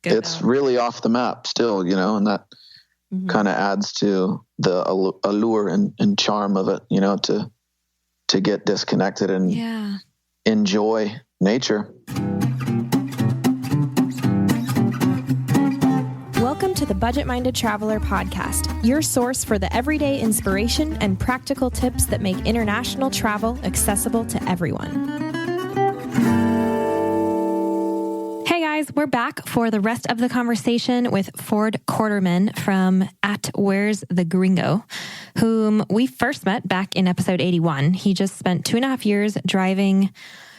it's really off the map still, you know, and that kind of adds to the allure and charm of it, you know, to get disconnected and enjoy nature. Welcome to the Budget Minded Traveler podcast, your source for the everyday inspiration and practical tips that make international travel accessible to everyone. Hey guys, we're back for the rest of the conversation with Ford Quarterman from Where's the Gringo, whom we first met back in episode 81. He just spent 2.5 years driving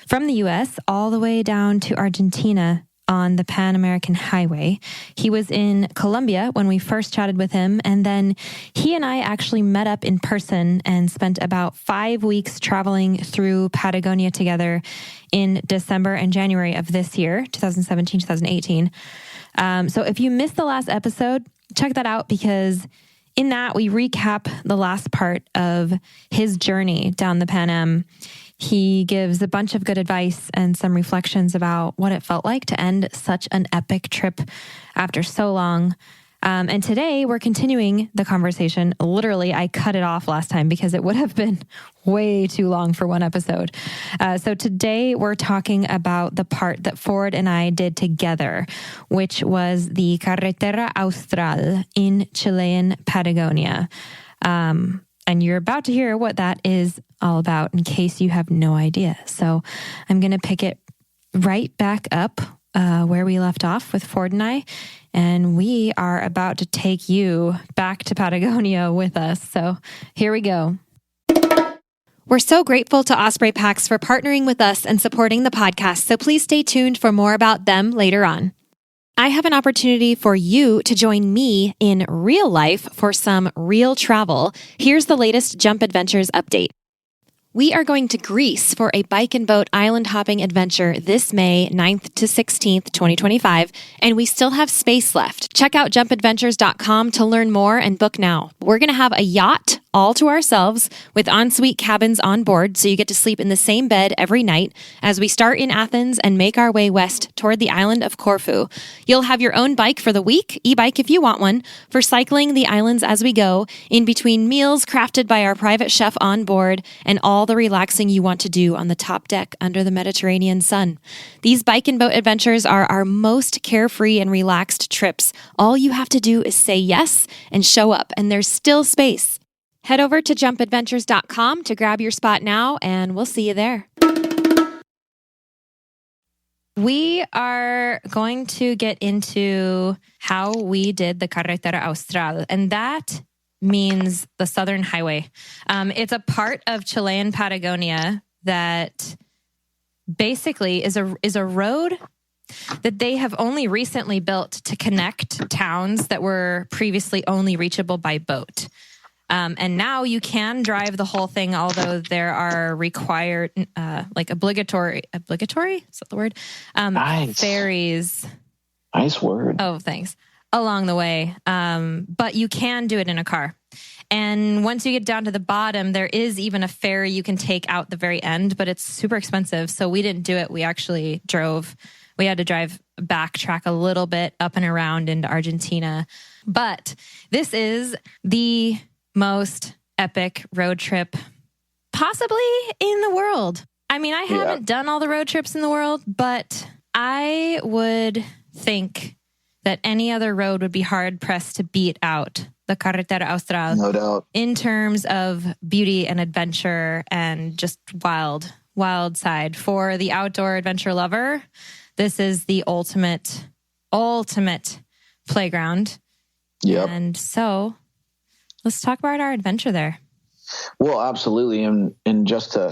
from the U.S. all the way down to Argentina on the Pan American Highway. He was in Colombia when we first chatted with him, and then he and I actually met up in person and spent about 5 weeks traveling through Patagonia together in December and January of this year, 2017, 2018. So if you missed the last episode, check that out, because in that we recap the last part of his journey down the Pan Am. He gives a bunch of good advice and some reflections about what it felt like to end such an epic trip after so long. And today we're continuing the conversation. Literally, I cut it off last time because it would have been way too long for one episode. So today we're talking about the part that Ford and I did together, which was the Carretera Austral in Chilean Patagonia. And you're about to hear what that is all about in case you have no idea. So I'm going to pick it right back up where we left off with Ford and I. And we are about to take you back to Patagonia with us. So here we go. We're so grateful to Osprey Packs for partnering with us and supporting the podcast. So please stay tuned for more about them later on. I have an opportunity for you to join me in real life for some real travel. Here's the latest Jump Adventures update. We are going to Greece for a bike and boat island hopping adventure this May 9th to 16th, 2025, and we still have space left. Check out jumpadventures.com to learn more and book now. We're going to have a yacht all to ourselves with ensuite cabins on board, so you get to sleep in the same bed every night as we start in Athens and make our way west toward the island of Corfu. You'll have your own bike for the week, e-bike if you want one, for cycling the islands as we go, in between meals crafted by our private chef on board, and all the relaxing you want to do on the top deck under the Mediterranean sun. These bike and boat adventures are our most carefree and relaxed trips. All you have to do is say yes and show up, and there's still space. Head over to jumpadventures.com to grab your spot now, and we'll see you there. We are going to get into how we did the Carretera Austral, and that means the Southern Highway. It's a part of Chilean Patagonia that basically is a road that they have only recently built to connect towns that were previously only reachable by boat. And now you can drive the whole thing, although there are required, obligatory, is that the word? Nice. Ferries. Nice word. Oh, thanks. Along the way. But you can do it in a car. And once you get down to the bottom, there is even a ferry you can take out the very end, but it's super expensive. So we didn't do it. We actually drove. We had to backtrack a little bit up and around into Argentina. But this is the most epic road trip possibly in the world. I mean, I haven't done all the road trips in the world, but I would think that any other road would be hard pressed to beat out the Carretera Austral. No doubt. In terms of beauty and adventure and just wild side. For the outdoor adventure lover, this is the ultimate playground. Yep. And so let's talk about our adventure there. Well, absolutely. And just to,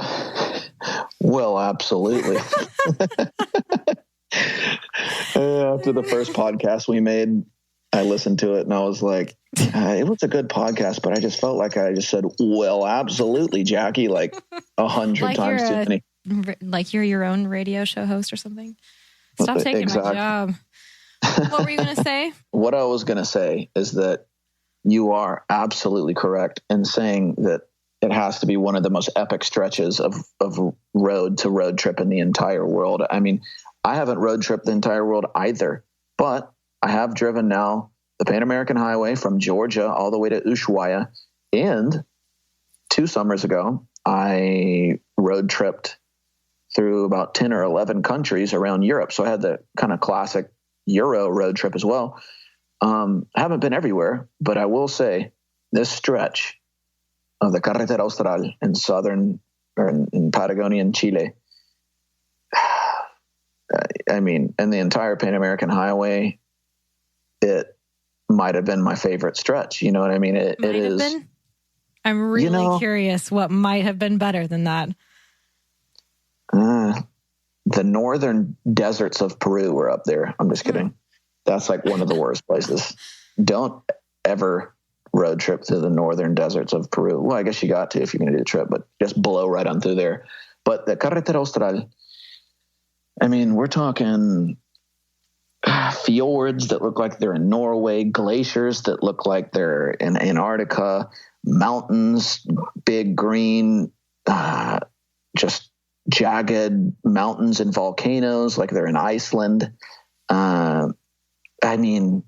absolutely. After the first podcast we made, I listened to it and I was like, it was a good podcast, but I just felt like I just said, well, absolutely, Jackie, like 100 times too many. Like you're your own radio show host or something. Stop taking my job. What were you going to say? What I was going to say is that you are absolutely correct in saying that it has to be one of the most epic stretches of road to road trip in the entire world. I mean, I haven't road tripped the entire world either, but I have driven now the Pan American Highway from Georgia all the way to Ushuaia. And 2 summers ago, I road tripped through about 10 or 11 countries around Europe. So I had the kind of classic Euro road trip as well. I haven't been everywhere, but I will say this stretch of the Carretera Austral in in Patagonia in Chile, I mean, and the entire Pan American Highway, it might have been my favorite stretch. You know what I mean? It is. Been? I'm really curious what might have been better than that. The northern deserts of Peru were up there. I'm just kidding. That's like one of the worst places. Don't ever road trip through the northern deserts of Peru. Well, I guess you got to if you're going to do the trip, but just blow right on through there. But the Carretera Austral, I mean, we're talking fjords that look like they're in Norway, glaciers that look like they're in Antarctica, mountains, big green, just jagged mountains and volcanoes like they're in Iceland. I mean,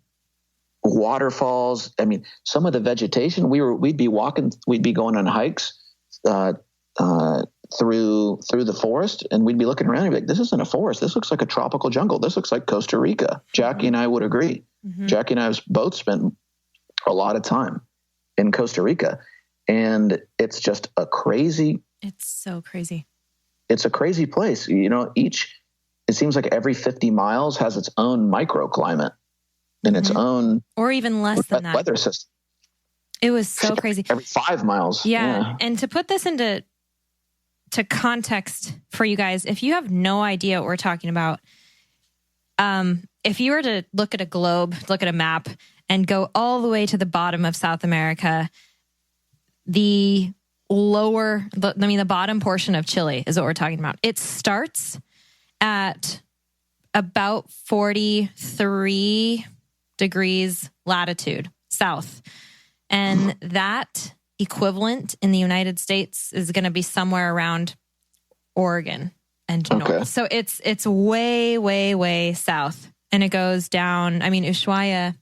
waterfalls. I mean, some of the vegetation we'd be going on hikes through the forest, and we'd be looking around and be like, this isn't a forest. This looks like a tropical jungle. This looks like Costa Rica. Jackie and I would agree. Jackie and I have both spent a lot of time in Costa Rica, and it's just it's so crazy. It's a crazy place. You know, it seems like every 50 miles has its own microclimate and its own, or even less than that, weather system. It was so crazy. Every 5 miles. Yeah. And to put this into context for you guys, if you have no idea what we're talking about, if you were to look at a globe, look at a map, and go all the way to the bottom of South America, the bottom portion of Chile is what we're talking about. It starts at about 43 degrees latitude south. And that equivalent in the United States is going to be somewhere around Oregon and north. So it's way, way, way south. And it goes down. I mean, Ushuaia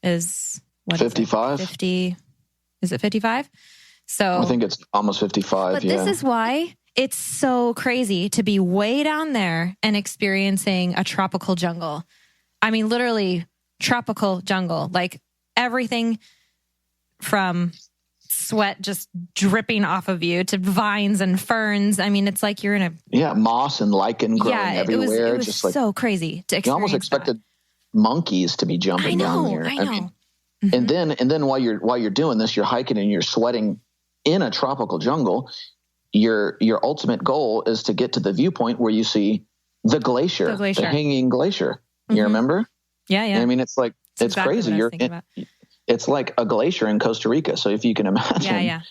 is 55? 50. Is it 55? So I think it's almost 55. But this is why it's so crazy to be way down there and experiencing a tropical jungle. I mean, literally tropical jungle, like everything from sweat just dripping off of you to vines and ferns. I mean, it's like you're in moss and lichen growing everywhere. It was just like so crazy to experience. You almost expected monkeys to be jumping down there. I know. And then while you're doing this, you're hiking and you're sweating in a tropical jungle. Your ultimate goal is to get to the viewpoint where you see the glacier. The hanging glacier. You remember? Yeah. I mean, it's like it's exactly crazy. It's like a glacier in Costa Rica. So if you can imagine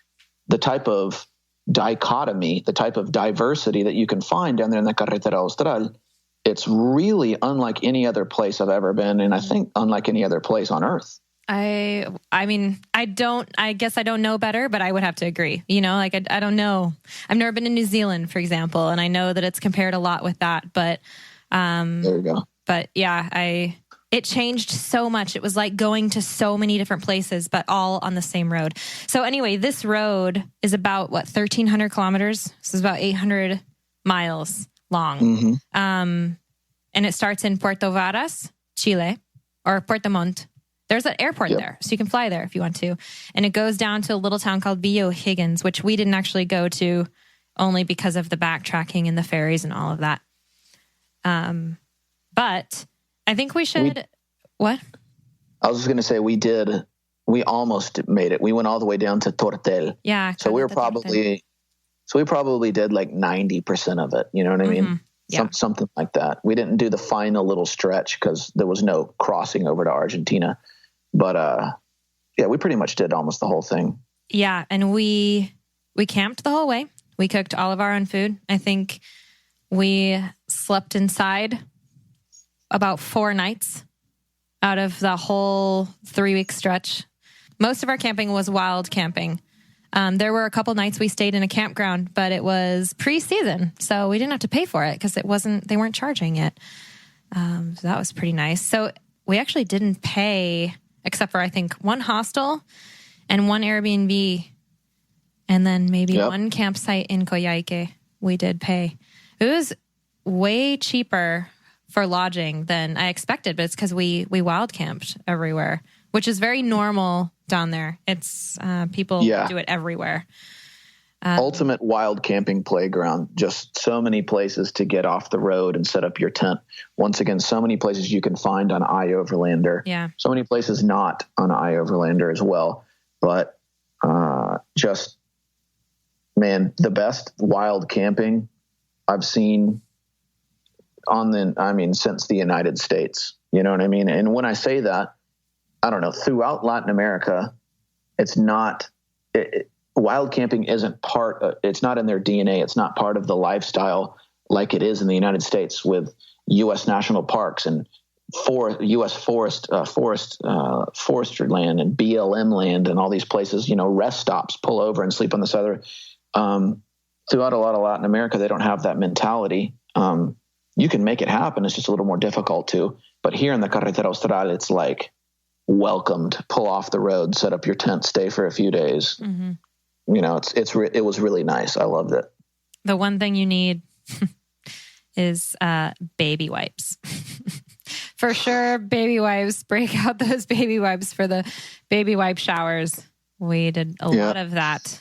the type of dichotomy, the type of diversity that you can find down there in the Carretera Austral, it's really unlike any other place I've ever been, and I think unlike any other place on Earth. I mean, I guess I don't know better, but I would have to agree. You know, like I don't know. I've never been to New Zealand, for example, and I know that it's compared a lot with that, but there you go. But yeah, it changed so much. It was like going to so many different places, but all on the same road. So anyway, this road is about 1,300 kilometers. This is about 800 miles long. And it starts in Puerto Varas, Chile, or Puerto Montt. There's an airport there, so you can fly there if you want to. And it goes down to a little town called Villa Higgins, which we didn't actually go to only because of the backtracking and the ferries and all of that. But I think we should... What? I was just going to say we almost made it. We went all the way down to Tortel. Yeah. So we probably did like 90% of it. You know what I mean? Yeah. Something like that. We didn't do the final little stretch because there was no crossing over to Argentina. But we pretty much did almost the whole thing. Yeah. And we camped the whole way. We cooked all of our own food. I think we slept inside about 4 nights out of the whole 3-week stretch. Most of our camping was wild camping. There were a couple nights we stayed in a campground, but it was pre-season, so we didn't have to pay for it because they weren't charging it. So that was pretty nice. So we actually didn't pay, except for I think one hostel and one Airbnb, and then maybe one campsite in Coyhaique. We did pay. It was way cheaper for lodging than I expected, but it's because we wild camped everywhere, which is very normal down there. It's people do it everywhere. Ultimate wild camping playground. Just so many places to get off the road and set up your tent. Once again, so many places you can find on iOverlander. Yeah. So many places not on iOverlander as well. But just, man, the best wild camping I've seen since the United States. You know what I mean? And when I say that, I don't know, throughout Latin America, it's not... wild camping isn't it's not in their DNA. It's not part of the lifestyle like it is in the United States with U.S. national parks and U.S. forestry land and BLM land and all these places, rest stops, pull over and sleep on the side. Throughout a lot of Latin America, they don't have that mentality. You can make it happen. It's just a little more difficult to. But here in the Carretera Austral, it's like welcomed. Pull off the road, set up your tent, stay for a few days. Mm-hmm. It was really nice. I loved it. The one thing you need is baby wipes. For sure, baby wipes. Break out those baby wipes for the baby wipe showers. We did a lot of that.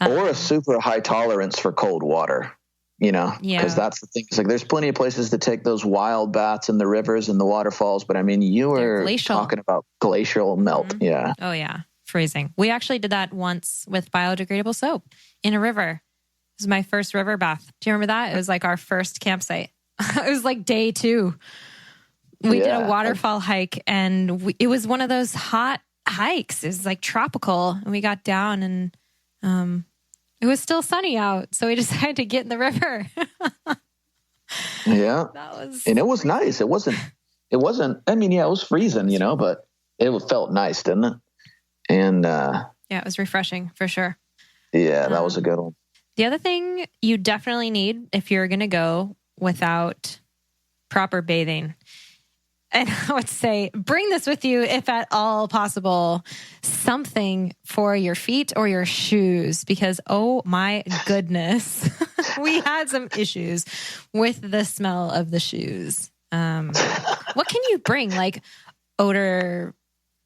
Or a super high tolerance for cold water, because that's the thing. It's like there's plenty of places to take those wild baths in the rivers and the waterfalls. But I mean, you were talking about glacial melt. Mm-hmm. Yeah. Oh, yeah. Freezing. We actually did that once with biodegradable soap in a river. It was my first river bath. Do you remember that? It was like our first campsite. It was like day 2. We did a waterfall hike, and it was one of those hot hikes. It was like tropical, and we got down, and it was still sunny out, so we decided to get in the river. Yeah, and it was nice. It wasn't. I mean, it was freezing, but it felt nice, didn't it? And it was refreshing for sure. Yeah, that was a good one. The other thing you definitely need if you're going to go without proper bathing, and I would say bring this with you if at all possible, something for your feet or your shoes, because oh my goodness, we had some issues with the smell of the shoes. What can you bring? Like odor,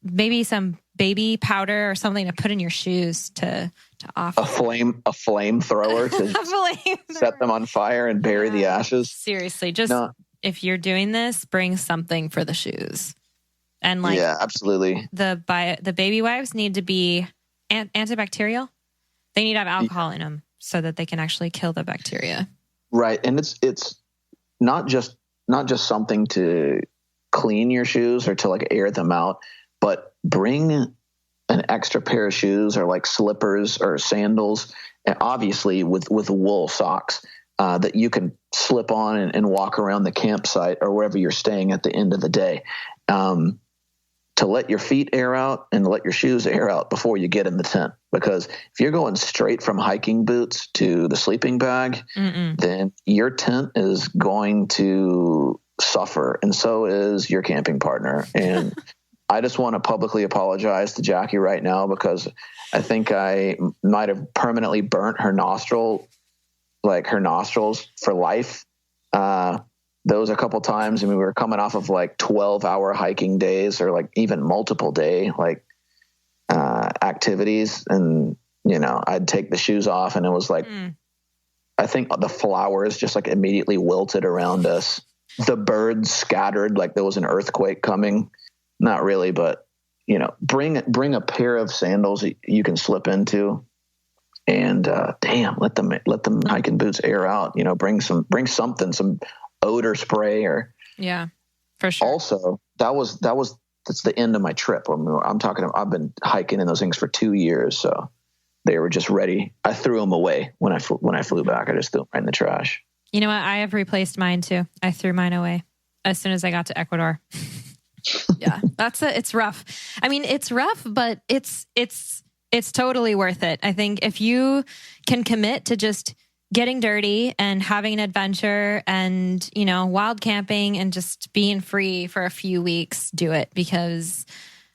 maybe some baby powder or something to put in your shoes to offer. A flamethrower to set them on fire and bury the ashes. Seriously, if you're doing this, bring something for the shoes. And absolutely. The baby wipes need to be antibacterial. They need to have alcohol in them so that they can actually kill the bacteria. Right, and it's not just something to clean your shoes or to like air them out, but bring an extra pair of shoes or like slippers or sandals, and obviously with wool socks that you can slip on and walk around the campsite or wherever you're staying at the end of the day, to let your feet air out and let your shoes air out before you get in the tent. Because if you're going straight from hiking boots to the sleeping bag, then your tent is going to suffer, and so is your camping partner. And I just want to publicly apologize to Jackie right now, because I think I might have permanently burnt her nostrils for life. Those a couple times, and we were coming off of like 12-hour hiking days or like even multiple day activities, and I'd take the shoes off, and it was like I think the flowers just like immediately wilted around us. The birds scattered like there was an earthquake coming. Not really, but bring a pair of sandals that you can slip into, and let them hiking boots air out. Bring something, some odor spray or for sure. Also, that's the end of my trip. I've been hiking in those things for 2 years, so they were just ready. I threw them away when I flew back. I just threw them right in the trash. You know what? I have replaced mine too. I threw mine away as soon as I got to Ecuador. Yeah, it's rough. I mean, it's rough, but it's totally worth it. I think if you can commit to just getting dirty and having an adventure and, wild camping and just being free for a few weeks, do it. Because,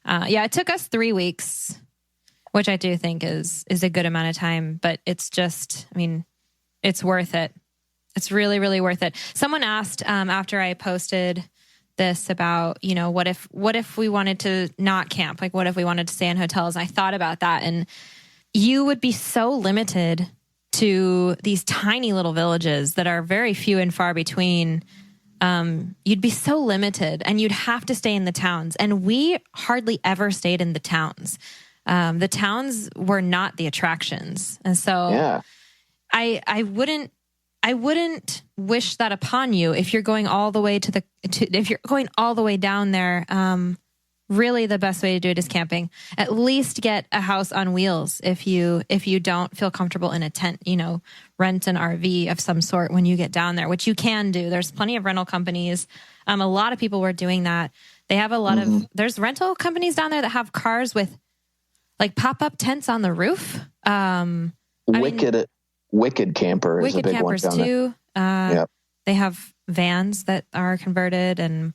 it took us 3 weeks, which I do think is a good amount of time, but it's just, it's worth it. It's really, really worth it. Someone asked after I posted this about, what if we wanted to not camp? Like, what if we wanted to stay in hotels? I thought about that, and you would be so limited to these tiny little villages that are very few and far between. You'd be so limited, and you'd have to stay in the towns. And we hardly ever stayed in the towns. The towns were not the attractions. And so I wouldn't wish that upon you if you're going all the way if you're going all the way down there. Really, the best way to do it is camping. At least get a house on wheels if you don't feel comfortable in a tent. Rent an RV of some sort when you get down there, which you can do. There's plenty of rental companies. A lot of people were doing that. They have a lot of. There's rental companies down there that have cars with like pop-up tents on the roof. Wicked Camper is a big one down too. They have vans that are converted, and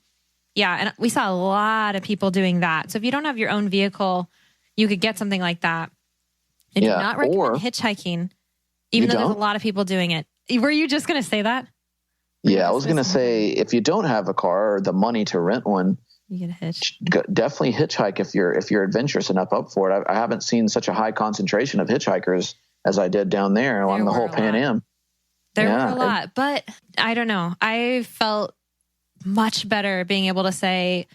we saw a lot of people doing that. So if you don't have your own vehicle, you could get something like that. I do not recommend hitchhiking, even though there's a lot of people doing it. Were you just going to say that? I was going to say, if you don't have a car or the money to rent one, you get a hitch. Definitely hitchhike if you're adventurous enough up for it. I haven't seen such a high concentration of hitchhikers as I did down there along the whole Pan Am. There were a lot, but I don't know. I felt much better being able to say,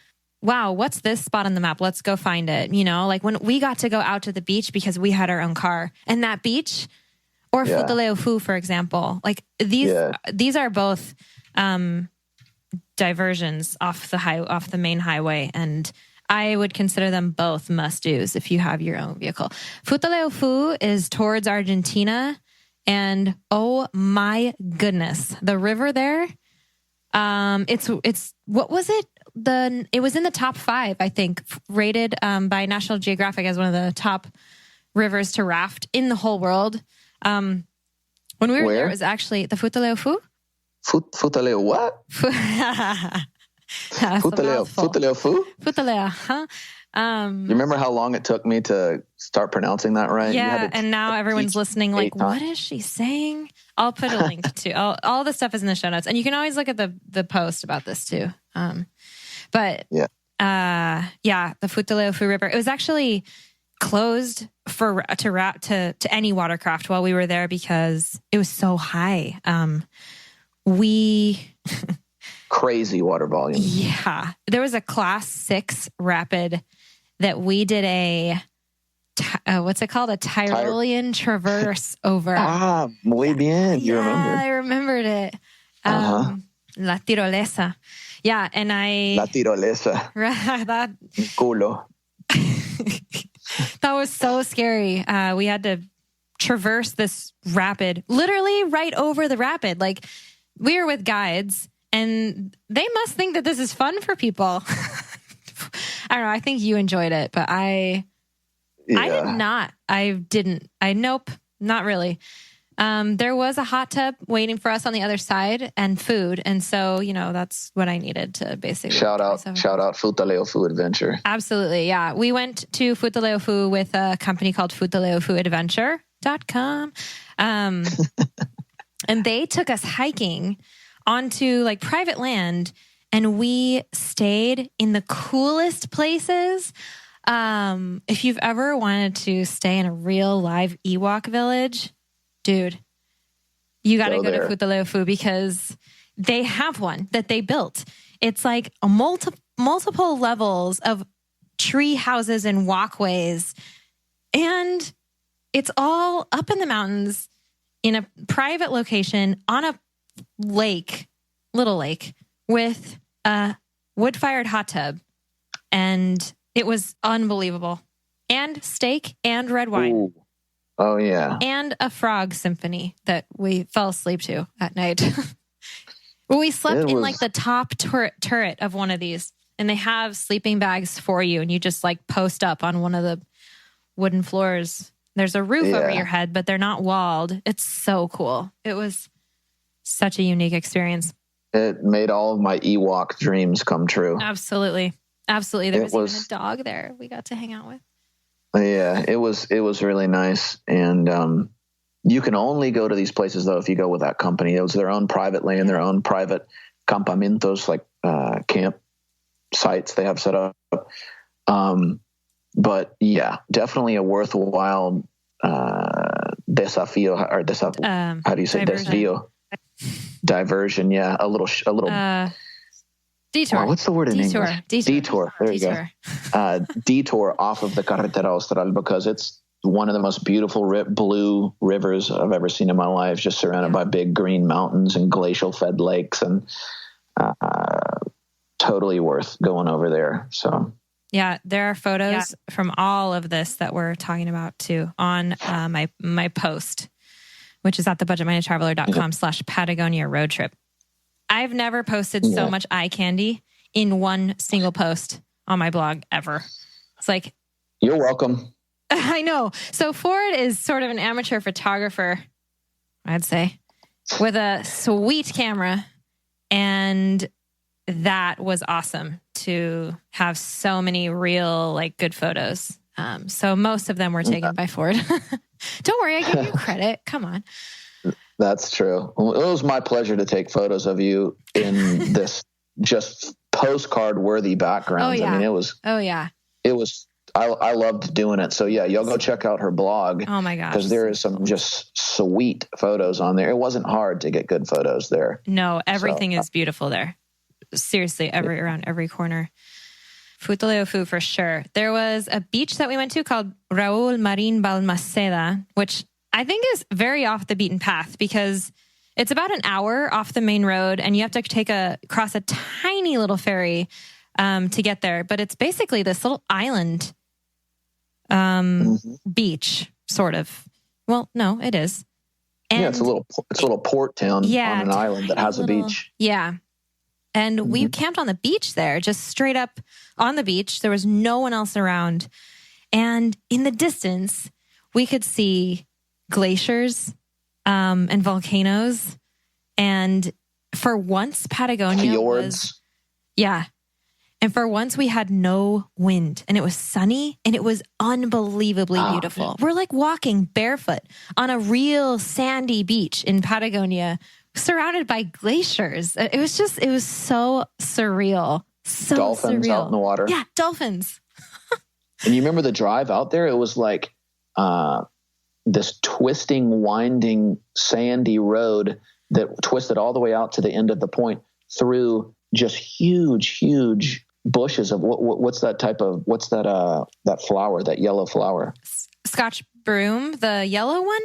wow, what's this spot on the map? Let's go find it. Like when we got to go out to the beach because we had our own car, and that beach, or Futaleufu, for example, like these are both diversions off the main highway, and I would consider them both must-dos if you have your own vehicle. Futaleufu is towards Argentina, and oh my goodness, the river there. It's what was it? It was in the top 5, I think, rated by National Geographic as one of the top rivers to raft in the whole world. When we were there, it was actually the Futaleufu. Futaleu what? Futaleufu? Futaleu, huh? You remember how long it took me to start pronouncing that right? Yeah, and now everyone's listening like, what is she saying? I'll put a link to all the stuff is in the show notes. And you can always look at the post about this too. The Futaleufu River, it was actually closed to any watercraft while we were there because it was so high. Crazy water volume. Yeah. There was a class 6 rapid that we did what's it called? A Tyrolean traverse over. Muy bien. You remember. I remembered it. La tirolesa. Yeah. And La tirolesa. that Culo. That was so scary. We had to traverse this rapid, literally right over the rapid. Like, we were with guides, and they must think that this is fun for people. I don't know. I think you enjoyed it, but I did not. Nope, not really. There was a hot tub waiting for us on the other side and food. And so, that's what I needed to basically. Shout out Futaleufu Adventure. Absolutely. Yeah. We went to Futaleufu with a company called futaleufuadventure.com. And they took us hiking onto like private land, and we stayed in the coolest places. If you've ever wanted to stay in a real live Ewok village, dude, you got to go to Futaleufu because they have one that they built. It's like a multiple levels of tree houses and walkways, and it's all up in the mountains in a private location on a little lake with a wood-fired hot tub. And it was unbelievable. And steak and red wine. Ooh. Oh, yeah. And a frog symphony that we fell asleep to at night. We slept in like the top turret of one of these. And they have sleeping bags for you. And you just like post up on one of the wooden floors. There's a roof over your head, but they're not walled. It's so cool. It was such a unique experience. It made all of my Ewok dreams come true. Absolutely. Absolutely. There was even a dog there we got to hang out with. Yeah, it was really nice. And you can only go to these places, though, if you go with that company. It was their own private land, their own private campamentos, like camp sites they have set up. But yeah, definitely a worthwhile desafío, or how do you say desvío? Diversion, yeah, a little detour. Oh, what's the word in English? Detour. There you go. Detour off of the Carretera Austral, because it's one of the most beautiful blue rivers I've ever seen in my life, just surrounded by big green mountains and glacial fed lakes, and totally worth going over there. So. Yeah, there are photos from all of this that we're talking about too on my post, which is at thebudgetmindedtraveler.com/Patagonia road trip. I've never posted so much eye candy in one single post on my blog ever. It's like, you're welcome. I know. So Ford is sort of an amateur photographer, I'd say, with a sweet camera, and that was awesome to have so many real, like, good photos. So most of them were taken by Ford. Don't worry, I give you credit. Come on. That's true. Well, it was my pleasure to take photos of you in this just postcard worthy background. Oh, yeah. I mean, it was. I loved doing it. So yeah, y'all go check out her blog. Oh my gosh. Because there is some just sweet photos on there. It wasn't hard to get good photos there. No, everything is beautiful there. Seriously, around every corner. Futaleofu for sure. There was a beach that we went to called Raúl Marín Balmaceda, which I think is very off the beaten path because it's about an hour off the main road and you have to cross a tiny little ferry to get there. But it's basically this little island beach, sort of. Well, no, it is. And it's a little port town on an island that has a beach. Yeah. And we camped on the beach there, just straight up on the beach. There was no one else around. And in the distance, we could see glaciers and volcanoes. And for once, Patagonia fjords. And for once, we had no wind. And it was sunny. And it was unbelievably beautiful. We're like walking barefoot on a real sandy beach in Patagonia, surrounded by glaciers. It was so surreal. So dolphins surreal. Out in the water. Yeah, dolphins. And you remember the drive out there? It was like this twisting, winding, sandy road that twisted all the way out to the end of the point through just huge, huge bushes of what's that flower, that yellow flower? Scotch broom, the yellow one?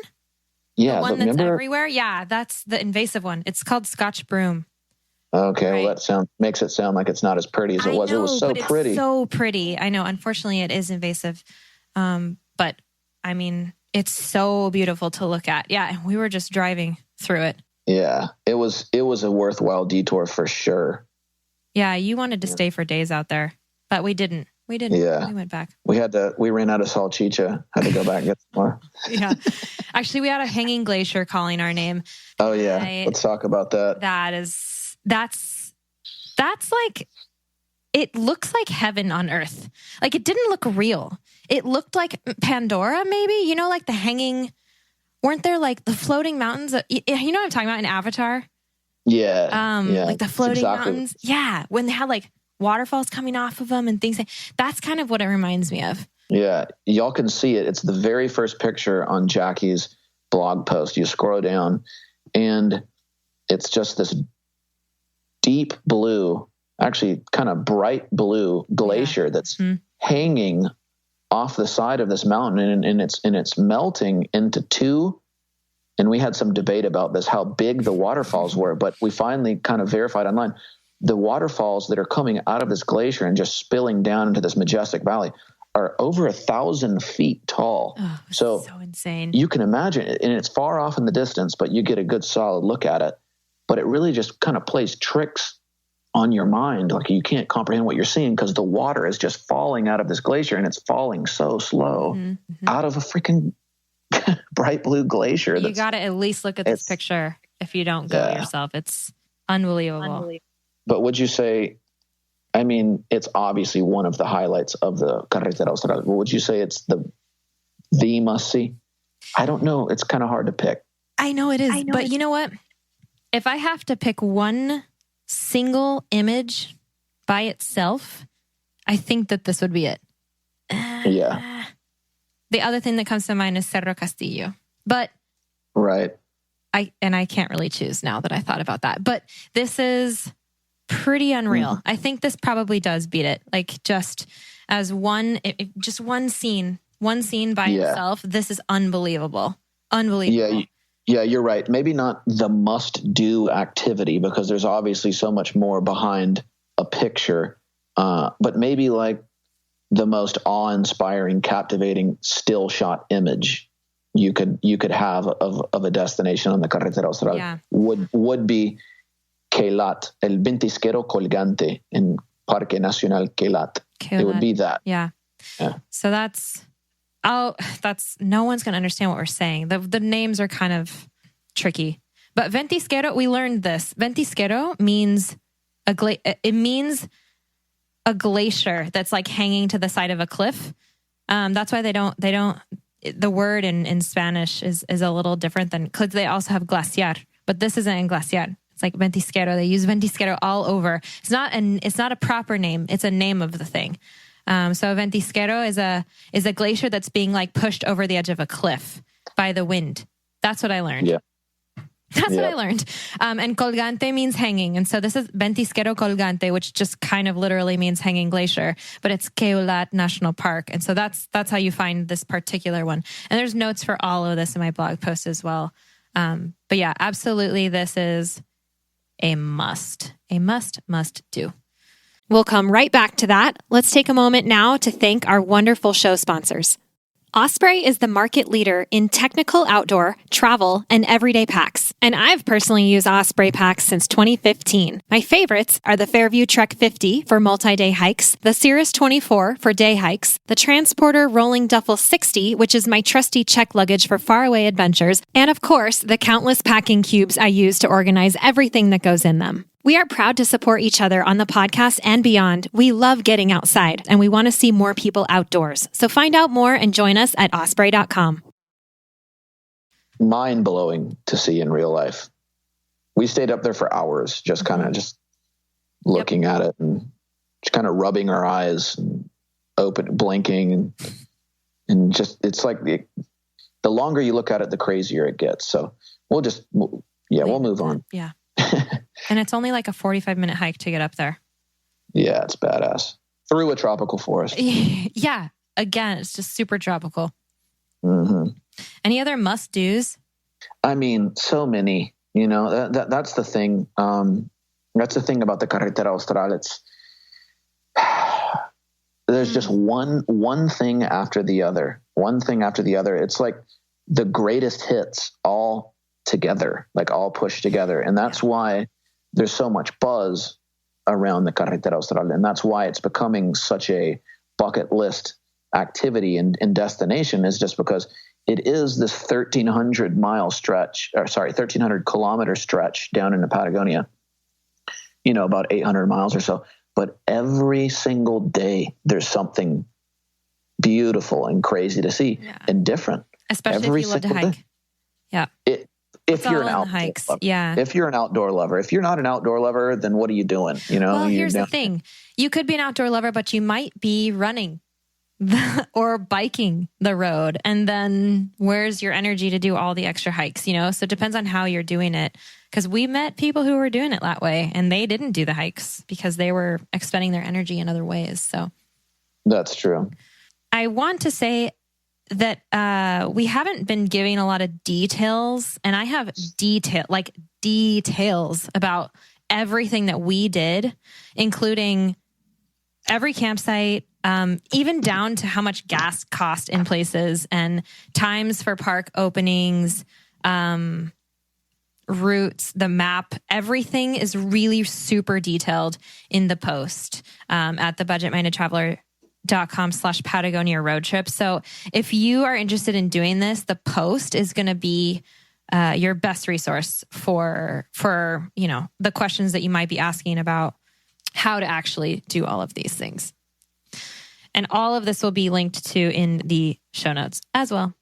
Yeah, the one that's everywhere. Yeah, that's the invasive one. It's called Scotch broom. Okay, right? Well, that makes it sound like it's not as pretty as it was. It was so pretty. It's so pretty. I know. Unfortunately, it is invasive, but I mean, it's so beautiful to look at. Yeah, and we were just driving through it. Yeah, it was a worthwhile detour for sure. Yeah, you wanted to stay for days out there, but we didn't. Yeah. We went back. We ran out of salchicha, had to go back and get some more. Yeah. Actually, we had a hanging glacier calling our name. Oh yeah. Let's talk about that. That's like, it looks like heaven on earth. Like, it didn't look real. It looked like Pandora, maybe, like the hanging, weren't there like the floating mountains? You know what I'm talking about in Avatar? Yeah. Like the floating mountains. Yeah. When they had like waterfalls coming off of them and things. That's kind of what it reminds me of. Yeah. Y'all can see it. It's the very first picture on Jackie's blog post. You scroll down and it's just this deep blue, actually kind of bright blue glacier that's hanging off the side of this mountain and it's melting into two. And we had some debate about this, how big the waterfalls were, but we finally kind of verified online. The waterfalls that are coming out of this glacier and just spilling down into this majestic valley are over 1,000 feet tall. Oh, so insane. You can imagine it, and it's far off in the distance, but you get a good solid look at it. But it really just kind of plays tricks on your mind. Like you can't comprehend what you're seeing because the water is just falling out of this glacier and it's falling so slow out of a freaking bright blue glacier. You got to at least look at this picture if you don't go yourself. It's unbelievable. But would you say, I mean, it's obviously one of the highlights of the Carretera Austral, but would you say it's the must-see? I don't know. It's kind of hard to pick. I know it is. But you know what? If I have to pick one single image by itself, I think that this would be it. Yeah. The other thing that comes to mind is Cerro Castillo. But right. I can't really choose now that I thought about that. But this is pretty unreal. I think this probably does beat it. Like just as just one scene by itself, this is unbelievable. Unbelievable. Yeah, you're right. Maybe not the must-do activity because there's obviously so much more behind a picture, but maybe like the most awe-inspiring, captivating still shot image you could have of a destination on the Carretera Austral would be Queilat, el ventisquero colgante in Parque Nacional Queilat. It would be that. Yeah. So that's no one's going to understand what we're saying. The names are kind of tricky. But ventisquero, we learned this. Ventisquero means it means a glacier that's like hanging to the side of a cliff. That's why they don't the word in Spanish is a little different than, because they also have glaciar, but this isn't in glaciar. It's like ventisquero. They use ventisquero all over. It's not a proper name. It's a name of the thing. So ventisquero is a glacier that's being like pushed over the edge of a cliff by the wind. That's what I learned. Yeah. That's what I learned. And colgante means hanging. And so this is ventisquero colgante, which just kind of literally means hanging glacier, but it's Queulat National Park. And so that's how you find this particular one. And there's notes for all of this in my blog post as well. But yeah, absolutely. This is a must do. We'll come right back to that. Let's take a moment now to thank our wonderful show sponsors. Osprey is the market leader in technical outdoor, travel, and everyday packs. And I've personally used Osprey packs since 2015. My favorites are the Fairview Trek 50 for multi-day hikes, the Cirrus 24 for day hikes, the Transporter Rolling Duffel 60, which is my trusty check luggage for faraway adventures, and of course, the countless packing cubes I use to organize everything that goes in them. We are proud to support each other on the podcast and beyond. We love getting outside, and we want to see more people outdoors. So find out more and join us at osprey.com. Mind-blowing to see in real life. We stayed up there for hours, just kind of just looking at it and just kind of rubbing our eyes and blinking. And just, it's like the longer you look at it, the crazier it gets. So we'll move on. Yeah. And it's only like a 45-minute hike to get up there. Yeah, it's badass. Through a tropical forest. Yeah. Again, it's just super tropical. Mm-hmm. Any other must-dos? I mean, so many. You know, that's the thing. That's the thing about the Carretera Austral. There's just one thing after the other. One thing after the other. It's like the greatest hits all together, like all pushed together. And that's why there's so much buzz around the Carretera Austral. And that's why it's becoming such a bucket list activity and destination, is just because it is this 1,300 kilometer stretch down into Patagonia, about 800 miles or so. But every single day there's something beautiful and crazy to see and different. Especially if you love to hike. Yeah. If you're an outdoor lover. If you're an outdoor lover. If you're not an outdoor lover, then what are you doing? Well, here's the thing. You could be an outdoor lover, but you might be running or biking the road. And then where's your energy to do all the extra hikes, So it depends on how you're doing it. Because we met people who were doing it that way and they didn't do the hikes because they were expending their energy in other ways. So that's true. I want to say that we haven't been giving a lot of details, and I have details about everything that we did, including every campsite, even down to how much gas cost in places and times for park openings, routes, the map. Everything is really super detailed in the post at the Budget Minded Traveler BMT.com/Patagonia road trip. So if you are interested in doing this, the post is going to be your best resource for the questions that you might be asking about how to actually do all of these things. And all of this will be linked to in the show notes as well.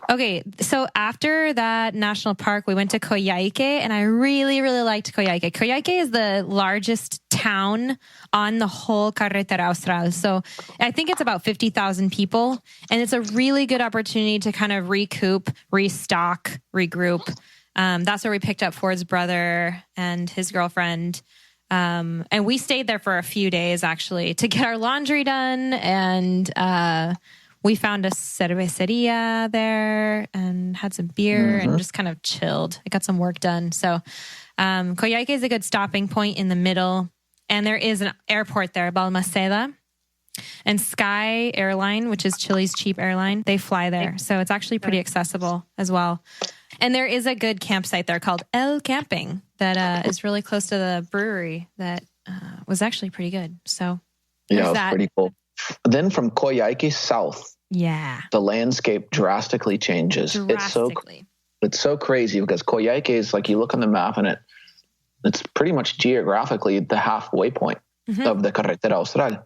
Okay, so after that national park, we went to Coyhaique, and I really, really liked Coyhaique. Coyhaique is the largest town on the whole Carretera Austral. So I think it's about 50,000 people, and it's a really good opportunity to kind of recoup, restock, regroup. That's where we picked up Ford's brother and his girlfriend. And we stayed there for a few days, actually, to get our laundry done, and we found a cerveceria there and had some beer and just kind of chilled. I got some work done. So Coyhaique is a good stopping point in the middle. And there is an airport there, Balmaceda. And Sky Airline, which is Chile's cheap airline, they fly there. So it's actually pretty accessible as well. And there is a good campsite there called El Camping that is really close to the brewery that was actually pretty good. So yeah, it was pretty cool. Then from Coyhaique south, the landscape drastically changes. It's so crazy because Coyhaique is like, you look on the map and it's pretty much geographically the halfway point of the Carretera Austral.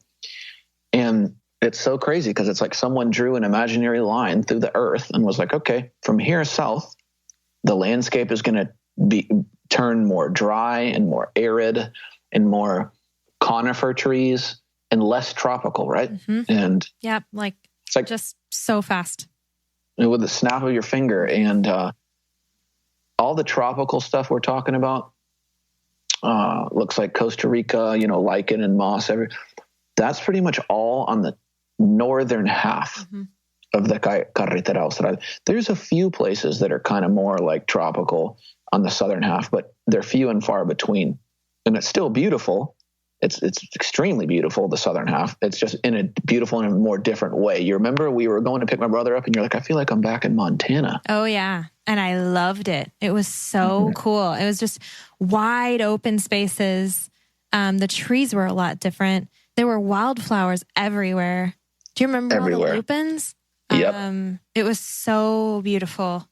And it's so crazy because it's like someone drew an imaginary line through the earth and was like, okay, from here south, the landscape is going to turn more dry and more arid and more conifer trees and less tropical, right? And it's like just so fast. With the snap of your finger. And all the tropical stuff we're talking about looks like Costa Rica, lichen and moss. That's pretty much all on the northern half of the Carretera Austral. There's a few places that are kind of more like tropical on the southern half, but they're few and far between. And it's still beautiful. It's extremely beautiful, the southern half. It's just beautiful in a more different way. You remember we were going to pick my brother up and you're like, I feel like I'm back in Montana. Oh, yeah. And I loved it. It was so cool. It was just wide open spaces. The trees were a lot different. There were wildflowers everywhere. Do you remember all the lupins? Yep. It was so beautiful.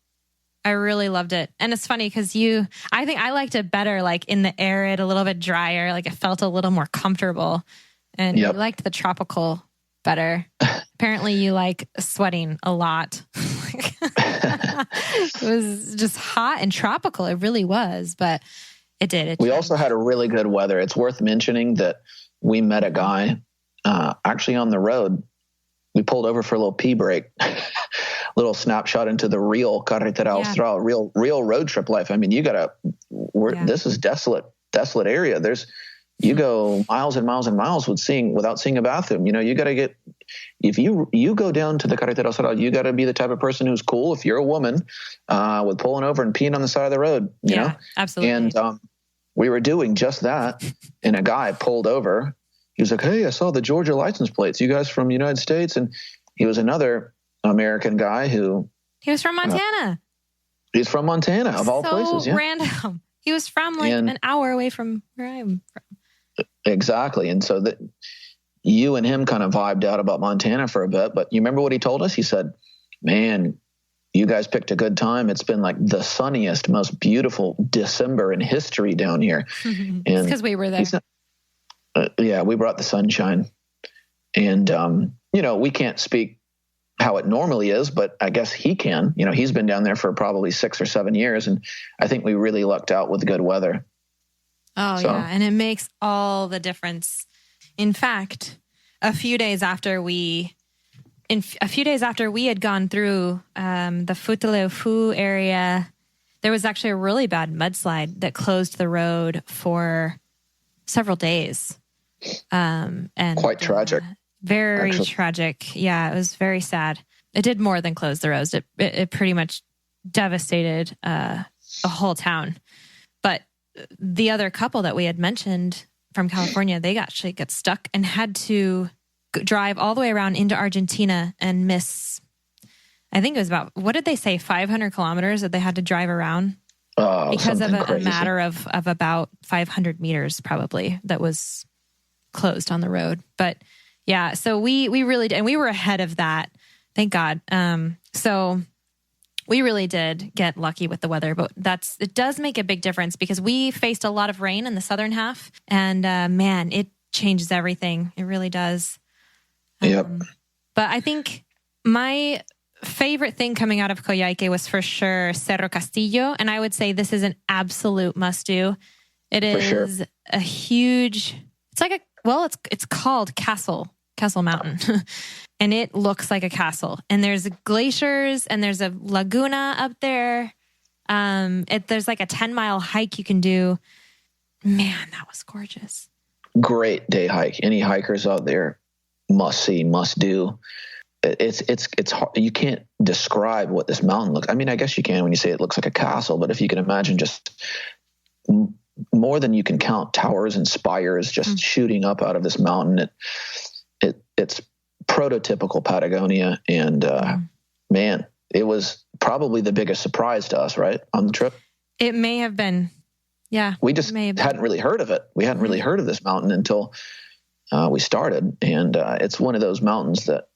I really loved it. And it's funny because I think I liked it better, like in the arid, a little bit drier, like it felt a little more comfortable. And you liked the tropical better. Apparently you like sweating a lot. It was just hot and tropical. It really was, but it did. We also had a really good weather. It's worth mentioning that we met a guy actually on the road. We pulled over for a little pee break. Little snapshot into the real Carretera Austral, real road trip life. I mean, this is desolate area. You go miles and miles and miles without seeing a bathroom. You got to get, if you go down to the Carretera Austral, you got to be the type of person who's cool. If you're a woman, with pulling over and peeing on the side of the road, you know? Absolutely. And, we were doing just that. And a guy pulled over. He was like, hey, I saw the Georgia license plates. You guys from the United States? And he was another American guy who... He was from Montana. He's from Montana, of all places. So random. He was from an hour away from where I'm from. Exactly. And so that you and him kind of vibed out about Montana for a bit. But you remember what he told us? He said, man, you guys picked a good time. It's been like the sunniest, most beautiful December in history down here. And it's because we were there. We brought the sunshine. And, we can't speak how it normally is, but I guess he can. He's been down there for probably 6 or 7 years, and I think we really lucked out with good weather. Oh, yeah, and it makes all the difference. In fact, a few days after we had gone through the Futaleufu area, there was actually a really bad mudslide that closed the road for several days. And quite tragic. Very tragic. Yeah, it was very sad. It did more than close the roads. It pretty much devastated a whole town. But the other couple that we had mentioned from California, they actually got stuck and had to drive all the way around into Argentina and miss, I think it was about, what did they say, 500 kilometers that they had to drive around? Because of a matter of about 500 meters probably that was closed on the road. But Yeah. So we really did. And we were ahead of that. Thank God. So we really did get lucky with the weather, but it does make a big difference because we faced a lot of rain in the southern half, and man, it changes everything. It really does. Yep. But I think my favorite thing coming out of Coyhaique was for sure Cerro Castillo, and I would say this is an absolute must-do. It is a huge. It's like it's called Castle Mountain. And it looks like a castle. And there's glaciers and there's a laguna up there. There's like a 10-mile hike you can do. Man, that was gorgeous. Great day hike. Any hikers out there, must see, must do. It's hard. You can't describe what this mountain looks. I mean, I guess you can when you say it looks like a castle, but if you can imagine just more than you can count towers and spires just shooting up out of this mountain, it's prototypical Patagonia. And man, it was probably the biggest surprise to us, right, on the trip. It may have been. Yeah. We just hadn't really heard of it. We hadn't really heard of this mountain until we started. And it's one of those mountains that,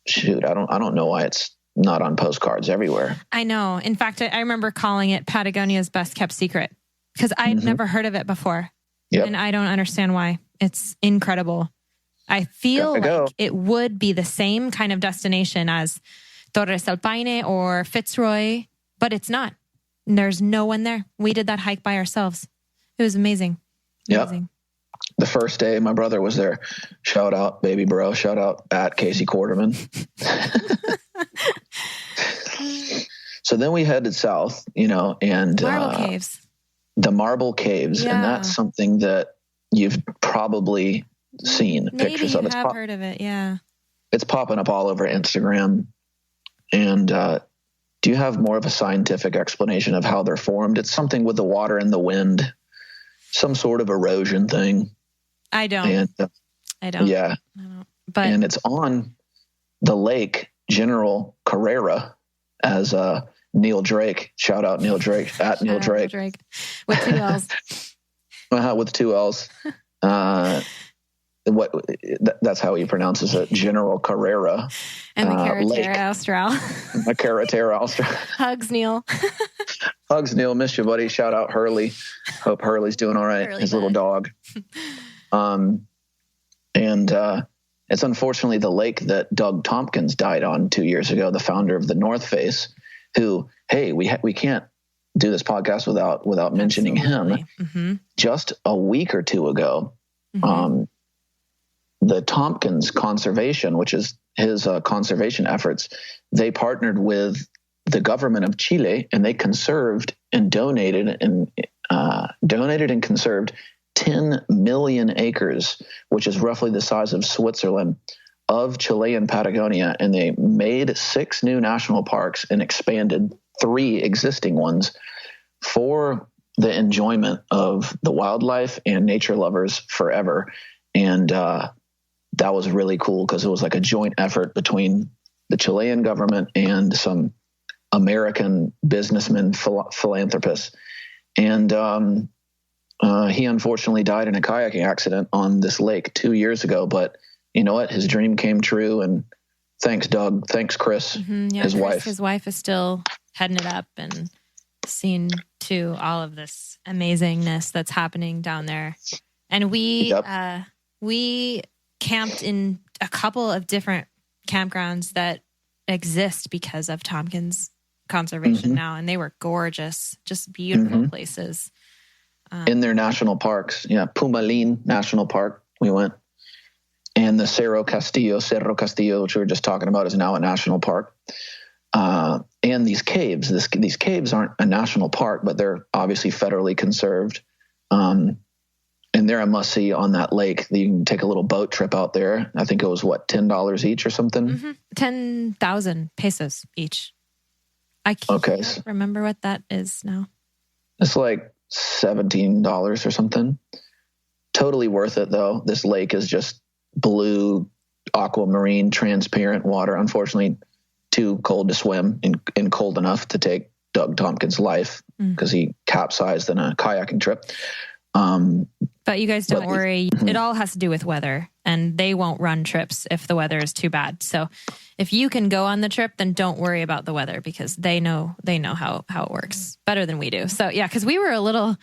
shoot, I don't know why it's not on postcards everywhere. I know. In fact, I remember calling it Patagonia's best kept secret because I'd never heard of it before. Yep. And I don't understand why. It's incredible. I feel like it would be the same kind of destination as Torres del Paine or Fitzroy, but it's not. There's no one there. We did that hike by ourselves. It was amazing. Yeah. The first day my brother was there. Shout out, baby bro. Shout out at Casey Quarterman. So then we headed south, and Marble Caves. The Marble Caves. Yeah. And that's something that you've probably seen pictures of. Maybe you have heard of it, yeah. It's popping up all over Instagram. And do you have more of a scientific explanation of how they're formed? It's something with the water and the wind, some sort of erosion thing. I don't. And, I don't. Yeah. And it's on the lake General Carrera, as Neil Drake. Shout out Neil Drake at Neil Drake. With 2 L's. With 2 L's. That's how he pronounces it, General Carrera. And the Carretera Austral. The Carretera Austral. Hugs, Neil. Hugs, Neil. Miss you, buddy. Shout out Hurley. Hope Hurley's doing all right. His little dog. And it's unfortunately the lake that Doug Tompkins died on 2 years ago, the founder of the North Face, who, hey, we can't do this podcast without mentioning him. Mm-hmm. Just a week or two ago, the Tompkins Conservation, which is his conservation efforts, they partnered with the government of Chile, and they conserved and donated and conserved 10 million acres, which is roughly the size of Switzerland, of Chilean Patagonia. And they made 6 new national parks and expanded 3 existing ones for the enjoyment of the wildlife and nature lovers forever. And that was really cool because it was like a joint effort between the Chilean government and some American businessmen, philanthropists. And he unfortunately died in a kayaking accident on this lake 2 years ago. But you know what? His dream came true. And thanks, Doug. Thanks, Chris, his wife. His wife is still heading it up and seeing to all of this amazingness that's happening down there. And we camped in a couple of different campgrounds that exist because of Tompkins Conservation now. And they were gorgeous, just beautiful places. In their national parks. Yeah. Pumalin National Park, we went. And the Cerro Castillo, which we were just talking about, is now a national park. And these caves, these caves aren't a national park, but they're obviously federally conserved. And they're a must-see on that lake. You can take a little boat trip out there. I think it was, $10 each or something? 10,000 pesos each. I can't remember what that is now. It's like $17 or something. Totally worth it, though. This lake is just blue, aquamarine, transparent water. Unfortunately, too cold to swim and cold enough to take Doug Tompkins' life because he capsized in a kayaking trip. But you guys don't worry. It all has to do with weather. and they won't run trips if the weather is too bad. So if you can go on the trip, then don't worry about the weather because they know how it works better than we do. So yeah, because we were a little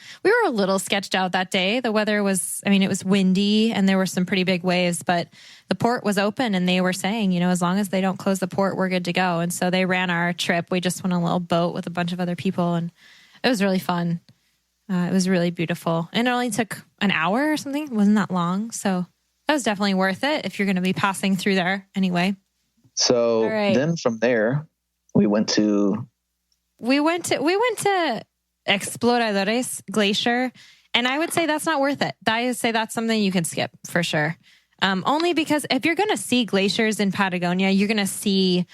sketched out that day. The weather was, it was windy and there were some pretty big waves, but the port was open and they were saying, as long as they don't close the port, we're good to go. And so they ran our trip. We just went on a little boat with a bunch of other people and it was really fun. It was really beautiful. And it only took an hour or something. It wasn't that long. So that was definitely worth it if you're going to be passing through there anyway. So then from there, we went to Exploradores Glacier. And I would say that's not worth it. I would say that's something you can skip for sure. Only because if you're going to see glaciers in Patagonia, you're going to see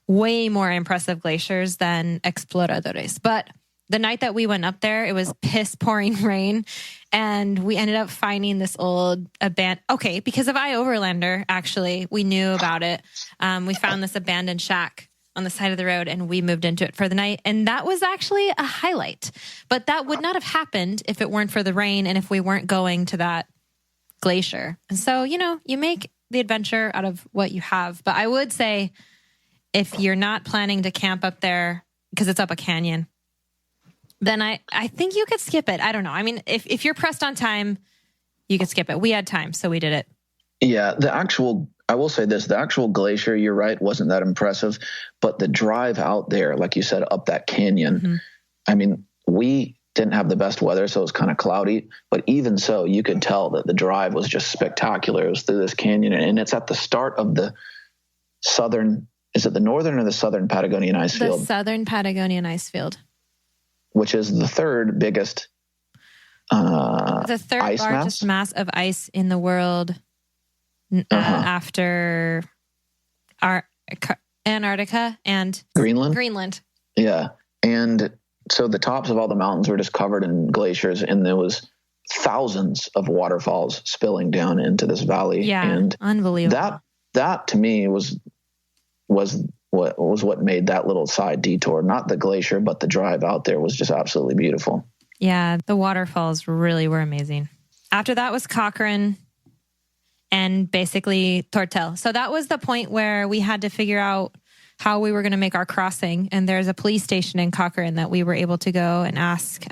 way more impressive glaciers than Exploradores. But the night that we went up there, it was piss pouring rain and we ended up finding this old abandoned, because of iOverlander, actually, we knew about it. We found this abandoned shack on the side of the road and we moved into it for the night. And that was actually a highlight, but that would not have happened if it weren't for the rain and if we weren't going to that glacier. And so, you make the adventure out of what you have. But I would say if you're not planning to camp up there because it's up a canyon, then I think you could skip it. I don't know. If you're pressed on time, you could skip it. We had time, so we did it. Yeah, I will say this, the actual glacier, you're right, wasn't that impressive, but the drive out there, like you said, up that canyon, we didn't have the best weather, so it was kind of cloudy, but even so, you could tell that the drive was just spectacular. It was through this canyon, and it's at the start of the southern, is it the northern or the southern Patagonian ice field? The southern Patagonian ice field. Which is the third biggest the third ice largest mass of ice in the world after Antarctica and Greenland. Yeah. And so the tops of all the mountains were just covered in glaciers and there was thousands of waterfalls spilling down into this valley. Yeah, and unbelievable. That to me was what made that little side detour. Not the glacier, but the drive out there was just absolutely beautiful. Yeah, the waterfalls really were amazing. After that was Cochrane and basically Tortel. So that was the point where we had to figure out how we were going to make our crossing. And there's a police station in Cochrane that we were able to go and ask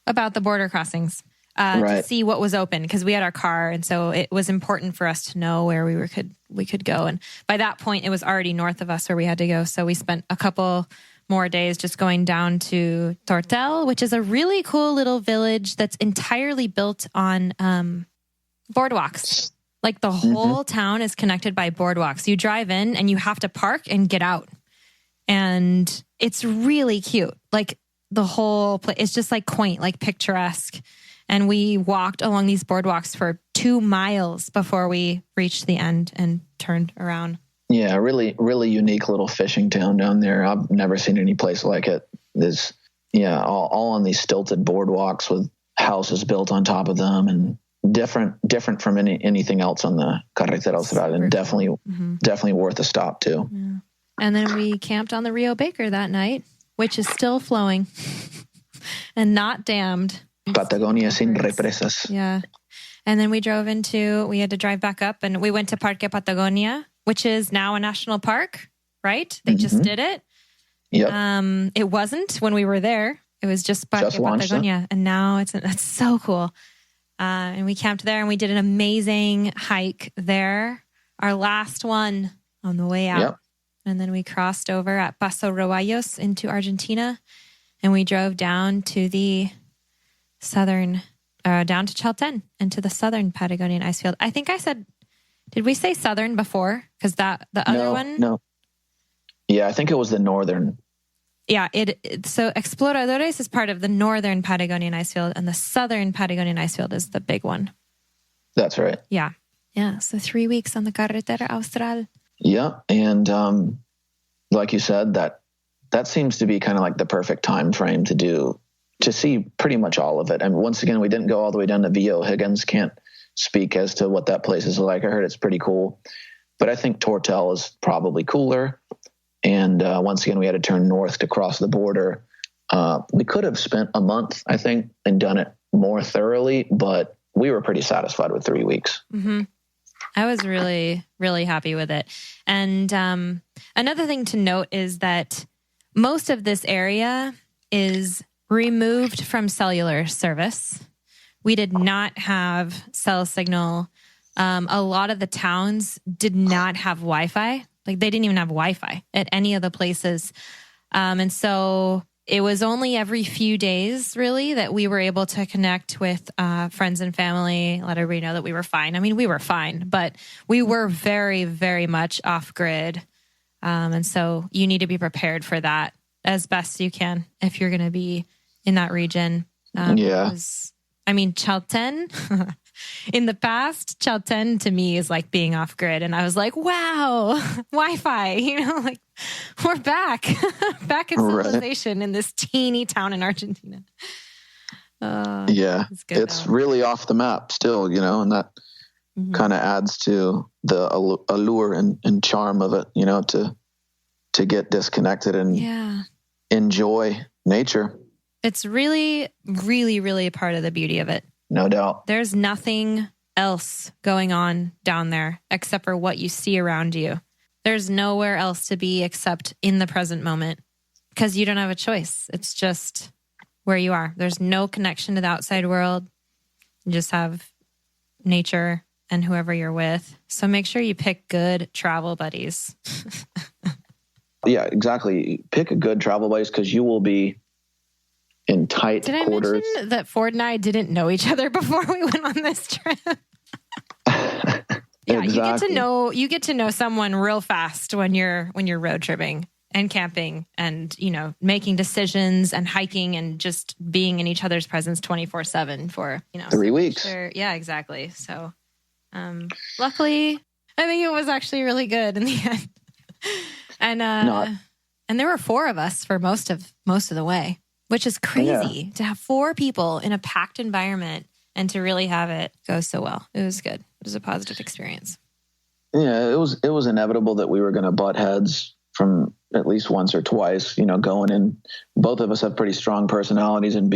about the border crossings to see what was open because we had our car. And so it was important for us to know where we could go. And by that point, it was already north of us where we had to go. So we spent a couple more days just going down to Tortel, which is a really cool little village that's entirely built on boardwalks. Like the whole town is connected by boardwalks. You drive in and you have to park and get out. And it's really cute. Like the whole place, it's just like quaint, like picturesque. And we walked along these boardwalks for 2 miles before we reached the end and turned around. Yeah, really, really unique little fishing town down there. I've never seen any place like it. There's, all on these stilted boardwalks with houses built on top of them and different from anything else on the Carretera Austral, and definitely worth a stop too. Yeah. And then we camped on the Rio Baker that night, which is still flowing and not dammed. Patagonia sin represas. Yeah. And then we had to drive back up and we went to Parque Patagonia, which is now a national park, right? They just did it. Yep. It wasn't when we were there. It was just Parque Patagonia. And now that's so cool. And we camped there and we did an amazing hike there. Our last one on the way out. Yep. And then we crossed over at Paso Roballos into Argentina. And we drove down to the southern, down to Chalten into the southern Patagonian ice field. I think I said, did we say southern before? Because the other one? No. Yeah, I think it was the northern. Yeah, so Exploradores is part of the northern Patagonian ice field and the southern Patagonian ice field is the big one. That's right. Yeah. Yeah. So 3 weeks on the Carretera Austral. Yeah. And like you said, that seems to be kind of like the perfect time frame to see pretty much all of it. And once again, we didn't go all the way down to VO. Higgins can't speak as to what that place is like. I heard it's pretty cool, but I think Tortel is probably cooler. And once again, we had to turn north to cross the border. We could have spent a month, I think, and done it more thoroughly, but we were pretty satisfied with 3 weeks. Mm-hmm. I was really, really happy with it. And another thing to note is that most of this area is removed from cellular service. We did not have cell signal. A lot of the towns did not have Wi-Fi. Like they didn't even have Wi-Fi at any of the places. And so it was only every few days, really, that we were able to connect with friends and family, let everybody know that we were fine. I mean, we were fine, but we were very, very much off grid. And so you need to be prepared for that as best you can if you're going to be in that region. Because, I mean, Chalten, in the past, Chalten to me is like being off grid. And I was like, wow, Wi-Fi, like we're back, back in civilization in this teeny town in Argentina. It's really off the map still, and that kind of adds to the allure and charm of it, to get disconnected and enjoy nature. It's really, really, really a part of the beauty of it. No doubt. There's nothing else going on down there except for what you see around you. There's nowhere else to be except in the present moment because you don't have a choice. It's just where you are. There's no connection to the outside world. You just have nature and whoever you're with. So make sure you pick good travel buddies. Yeah, exactly. Pick a good travel buddies because you will be in tight quarters. Did I mention that Ford and I didn't know each other before we went on this trip? Yeah, exactly. You get to know someone real fast when you're road tripping and camping and, making decisions and hiking and just being in each other's presence 24/7 for, 3 weeks. Yeah, exactly. So, luckily, I think it was actually really good in the end. And there were 4 of us for most of the way, which is crazy to have 4 people in a packed environment and to really have it go so well. It was good. It was a positive experience. Yeah, it was inevitable that we were going to butt heads from at least once or twice, going in. Both of us have pretty strong personalities and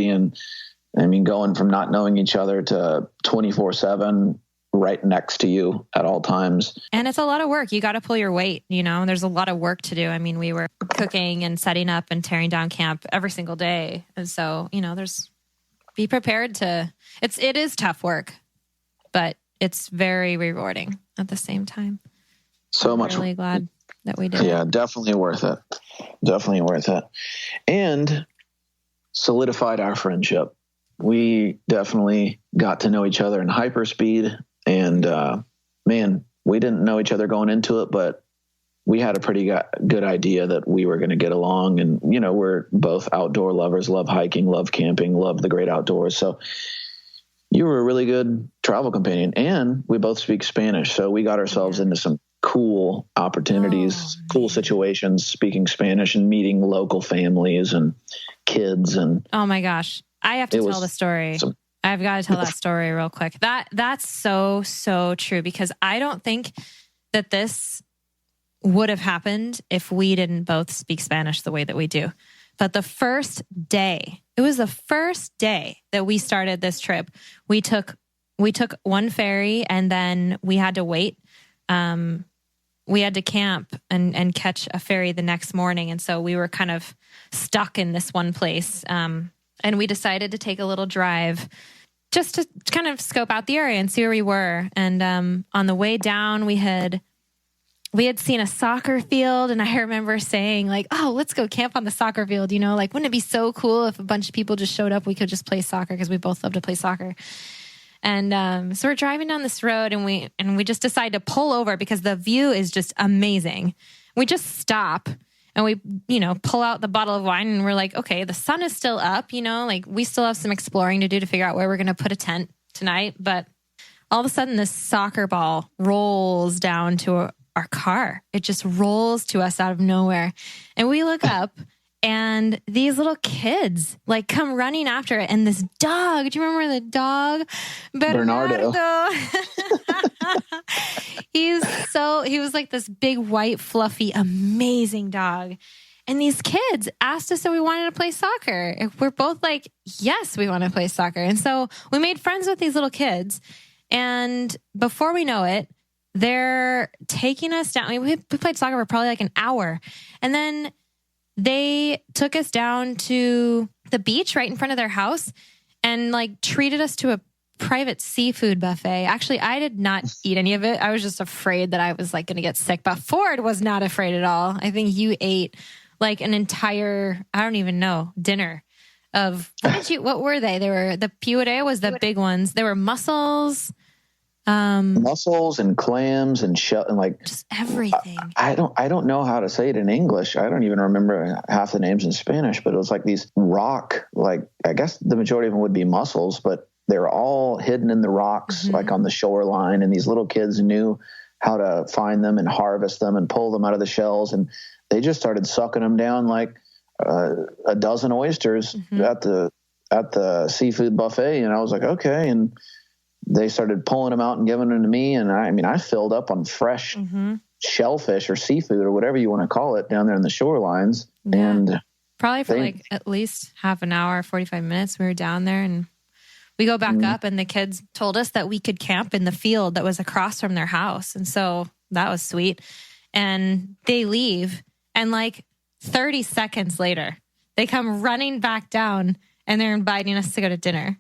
going from not knowing each other to 24/7 right next to you at all times. And it's a lot of work. You got to pull your weight, there's a lot of work to do. I mean, we were cooking and setting up and tearing down camp every single day. And so, be prepared it is tough work, but it's very rewarding at the same time. So I'm much. Really glad that we did. Yeah, definitely worth it. Definitely worth it. And solidified our friendship. We definitely got to know each other in hyperspeed. And we didn't know each other going into it, but we had a pretty good idea that we were going to get along. And, we're both outdoor lovers, love hiking, love camping, love the great outdoors. So you were a really good travel companion. And we both speak Spanish. So we got ourselves into some cool opportunities, cool situations, speaking Spanish and meeting local families and kids. And oh my gosh, I have to tell the story. I've got to tell that story real quick. That's so, so true because I don't think that this would have happened if we didn't both speak Spanish the way that we do. But it was the first day that we started this trip. We took one ferry and then we had to wait. We had to camp and catch a ferry the next morning. And so we were kind of stuck in this one place. And we decided to take a little drive just to kind of scope out the area and see where we were. And on the way down, we had seen a soccer field. And I remember saying like, oh, let's go camp on the soccer field. Wouldn't it be so cool if a bunch of people just showed up? We could just play soccer because we both love to play soccer. And so we're driving down this road and we just decide to pull over because the view is just amazing. We just stop and we, pull out the bottle of wine and we're like, okay, the sun is still up, we still have some exploring to do to figure out where we're going to put a tent tonight. But all of a sudden this soccer ball rolls down to our car. It just rolls to us out of nowhere. And we look up and these little kids come running after it. And this dog, do you remember the dog? Bernardo. He was like this big, white, fluffy, amazing dog. And these kids asked us if we wanted to play soccer. We're both like, yes, we want to play soccer. And so we made friends with these little kids. And before we know it, they're taking us down. I mean, we played soccer for probably like an hour. And then they took us down to the beach right in front of their house and like treated us to a private seafood buffet. Actually, I did not eat any of it. I was just afraid that I was like going to get sick, but Ford was not afraid at all. I think you ate like an entire, I don't even know, dinner of, what were they? They were, the puree was the big ones. There were mussels. Mussels and clams and shell and like just everything. I don't know how to say it in English. I don't even remember half the names in Spanish, but it was like these rock, like I guess the majority of them would be mussels, but they were all hidden in the rocks, like on the shoreline. And these little kids knew how to find them and harvest them and pull them out of the shells. And they just started sucking them down like a dozen oysters at the seafood buffet. And I was like, okay. And they started pulling them out and giving them to me. And I filled up on fresh shellfish or seafood or whatever you want to call it down there in the shorelines. Yeah. And probably for like at least half an hour, 45 minutes, we were down there and we go back up and the kids told us that we could camp in the field that was across from their house. And so that was sweet. And they leave and like 30 seconds later, they come running back down and they're inviting us to go to dinner.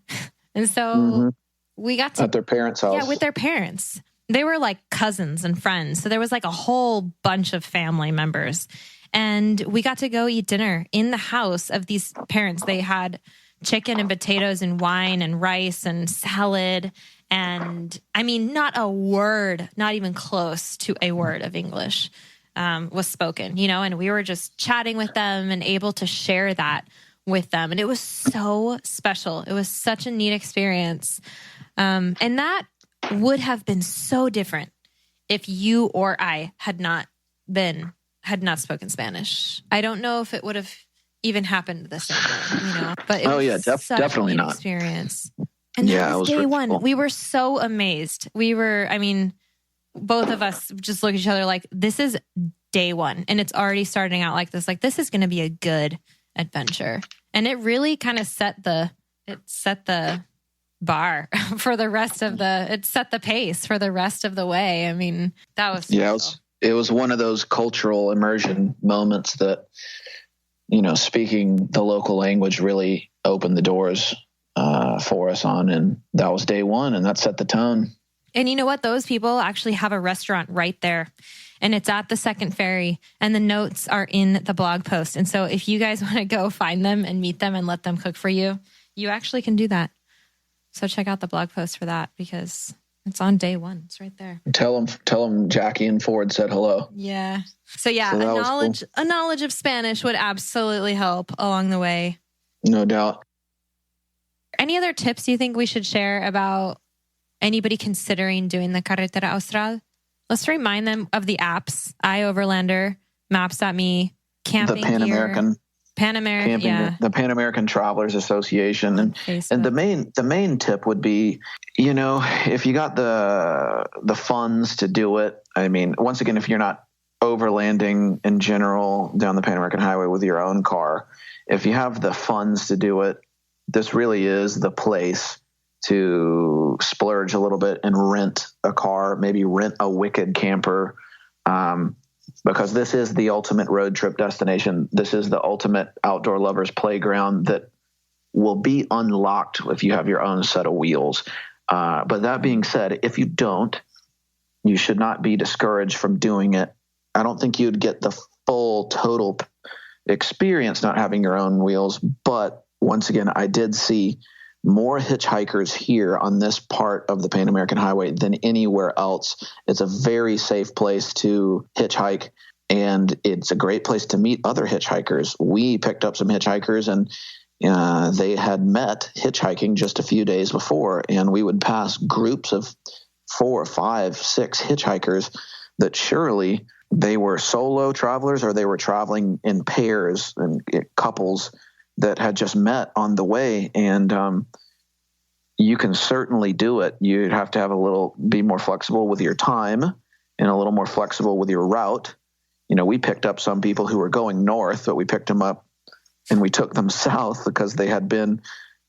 And so we got to... At their parents' house. Yeah, with their parents. They were like cousins and friends. So there was like a whole bunch of family members. And we got to go eat dinner in the house of these parents. They had chicken and potatoes and wine and rice and salad. And I mean, not a word, not even close to a word of English was spoken, you know, and we were just chatting with them and able to share that with them. And it was so special. It was such a neat experience. And that would have been so different if you or I had not spoken Spanish. I don't know if it would have even happened the same way, you know, but it was definitely not experience. And that was day one. Cool. We were so amazed. Both of us just look at each other like, this is day one. And it's already starting out like this. Like, this is going to be a good adventure. And it really kind of set the bar for the rest of it set the pace for the rest of the way. I mean, that was special. Yeah, it was one of those cultural immersion moments that, you know, speaking the local language really opened the doors for us on. And that was day one, and that set the tone. And you know what? Those people actually have a restaurant right there. And it's at the second ferry. And the notes are in the blog post. And so if you guys want to go find them and meet them and let them cook for you, you actually can do that. So check out the blog post for that because it's on day one. It's right there. Tell them Jackie and Ford said hello. Yeah. So yeah, a knowledge of Spanish would absolutely help along the way. No doubt. Any other tips you think we should share about anybody considering doing the Carretera Austral? Let's remind them of the apps, iOverlander, Maps.me, Camping the Pan American. The Pan American Travelers Association. And the main tip would be, you know, if you got the funds to do it, I mean, once again, if you're not overlanding in general down the Pan American Highway with your own car, if you have the funds to do it, this really is the place to splurge a little bit and rent a car, maybe rent a wicked camper, because this is the ultimate road trip destination. This is the ultimate outdoor lovers playground that will be unlocked if you have your own set of wheels. But that being said, if you don't, you should not be discouraged from doing it. I don't think you'd get the full total experience not having your own wheels. But once again, I did see more hitchhikers here on this part of the Pan American Highway than anywhere else. It's a very safe place to hitchhike, and it's a great place to meet other hitchhikers. We picked up some hitchhikers, and they had met hitchhiking just a few days before, and we would pass groups of 4, 5, 6 hitchhikers that surely they were solo travelers or they were traveling in pairs and couples that had just met on the way. And you can certainly do it. You'd have to be more flexible with your time and a little more flexible with your route. You know, we picked up some people who were going north, but we picked them up and we took them south because they had been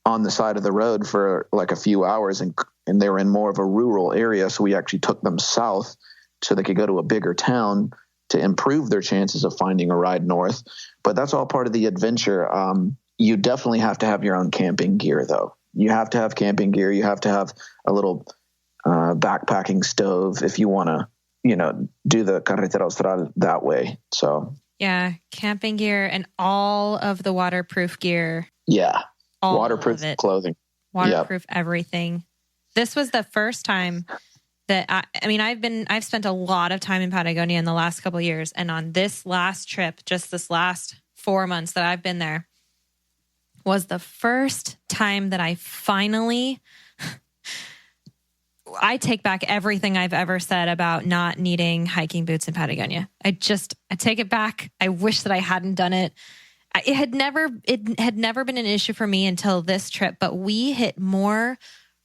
on the side of the road for like a few hours, and they were in more of a rural area. So we actually took them south so they could go to a bigger town to improve their chances of finding a ride north. But that's all part of the adventure. You definitely have to have your own camping gear, though. You have to have camping gear. You have to have a little backpacking stove if you want to, do the Carretera Austral that way. So yeah, camping gear and all of the waterproof gear. Yeah, waterproof clothing, waterproof everything. This was the first time that I've spent a lot of time in Patagonia in the last couple of years, and on this last trip, just this last 4 months that I've been there, was the first time that I finally, I take back everything I've ever said about not needing hiking boots in Patagonia. I take it back. I wish that I hadn't done it. It had never been an issue for me until this trip, but we hit more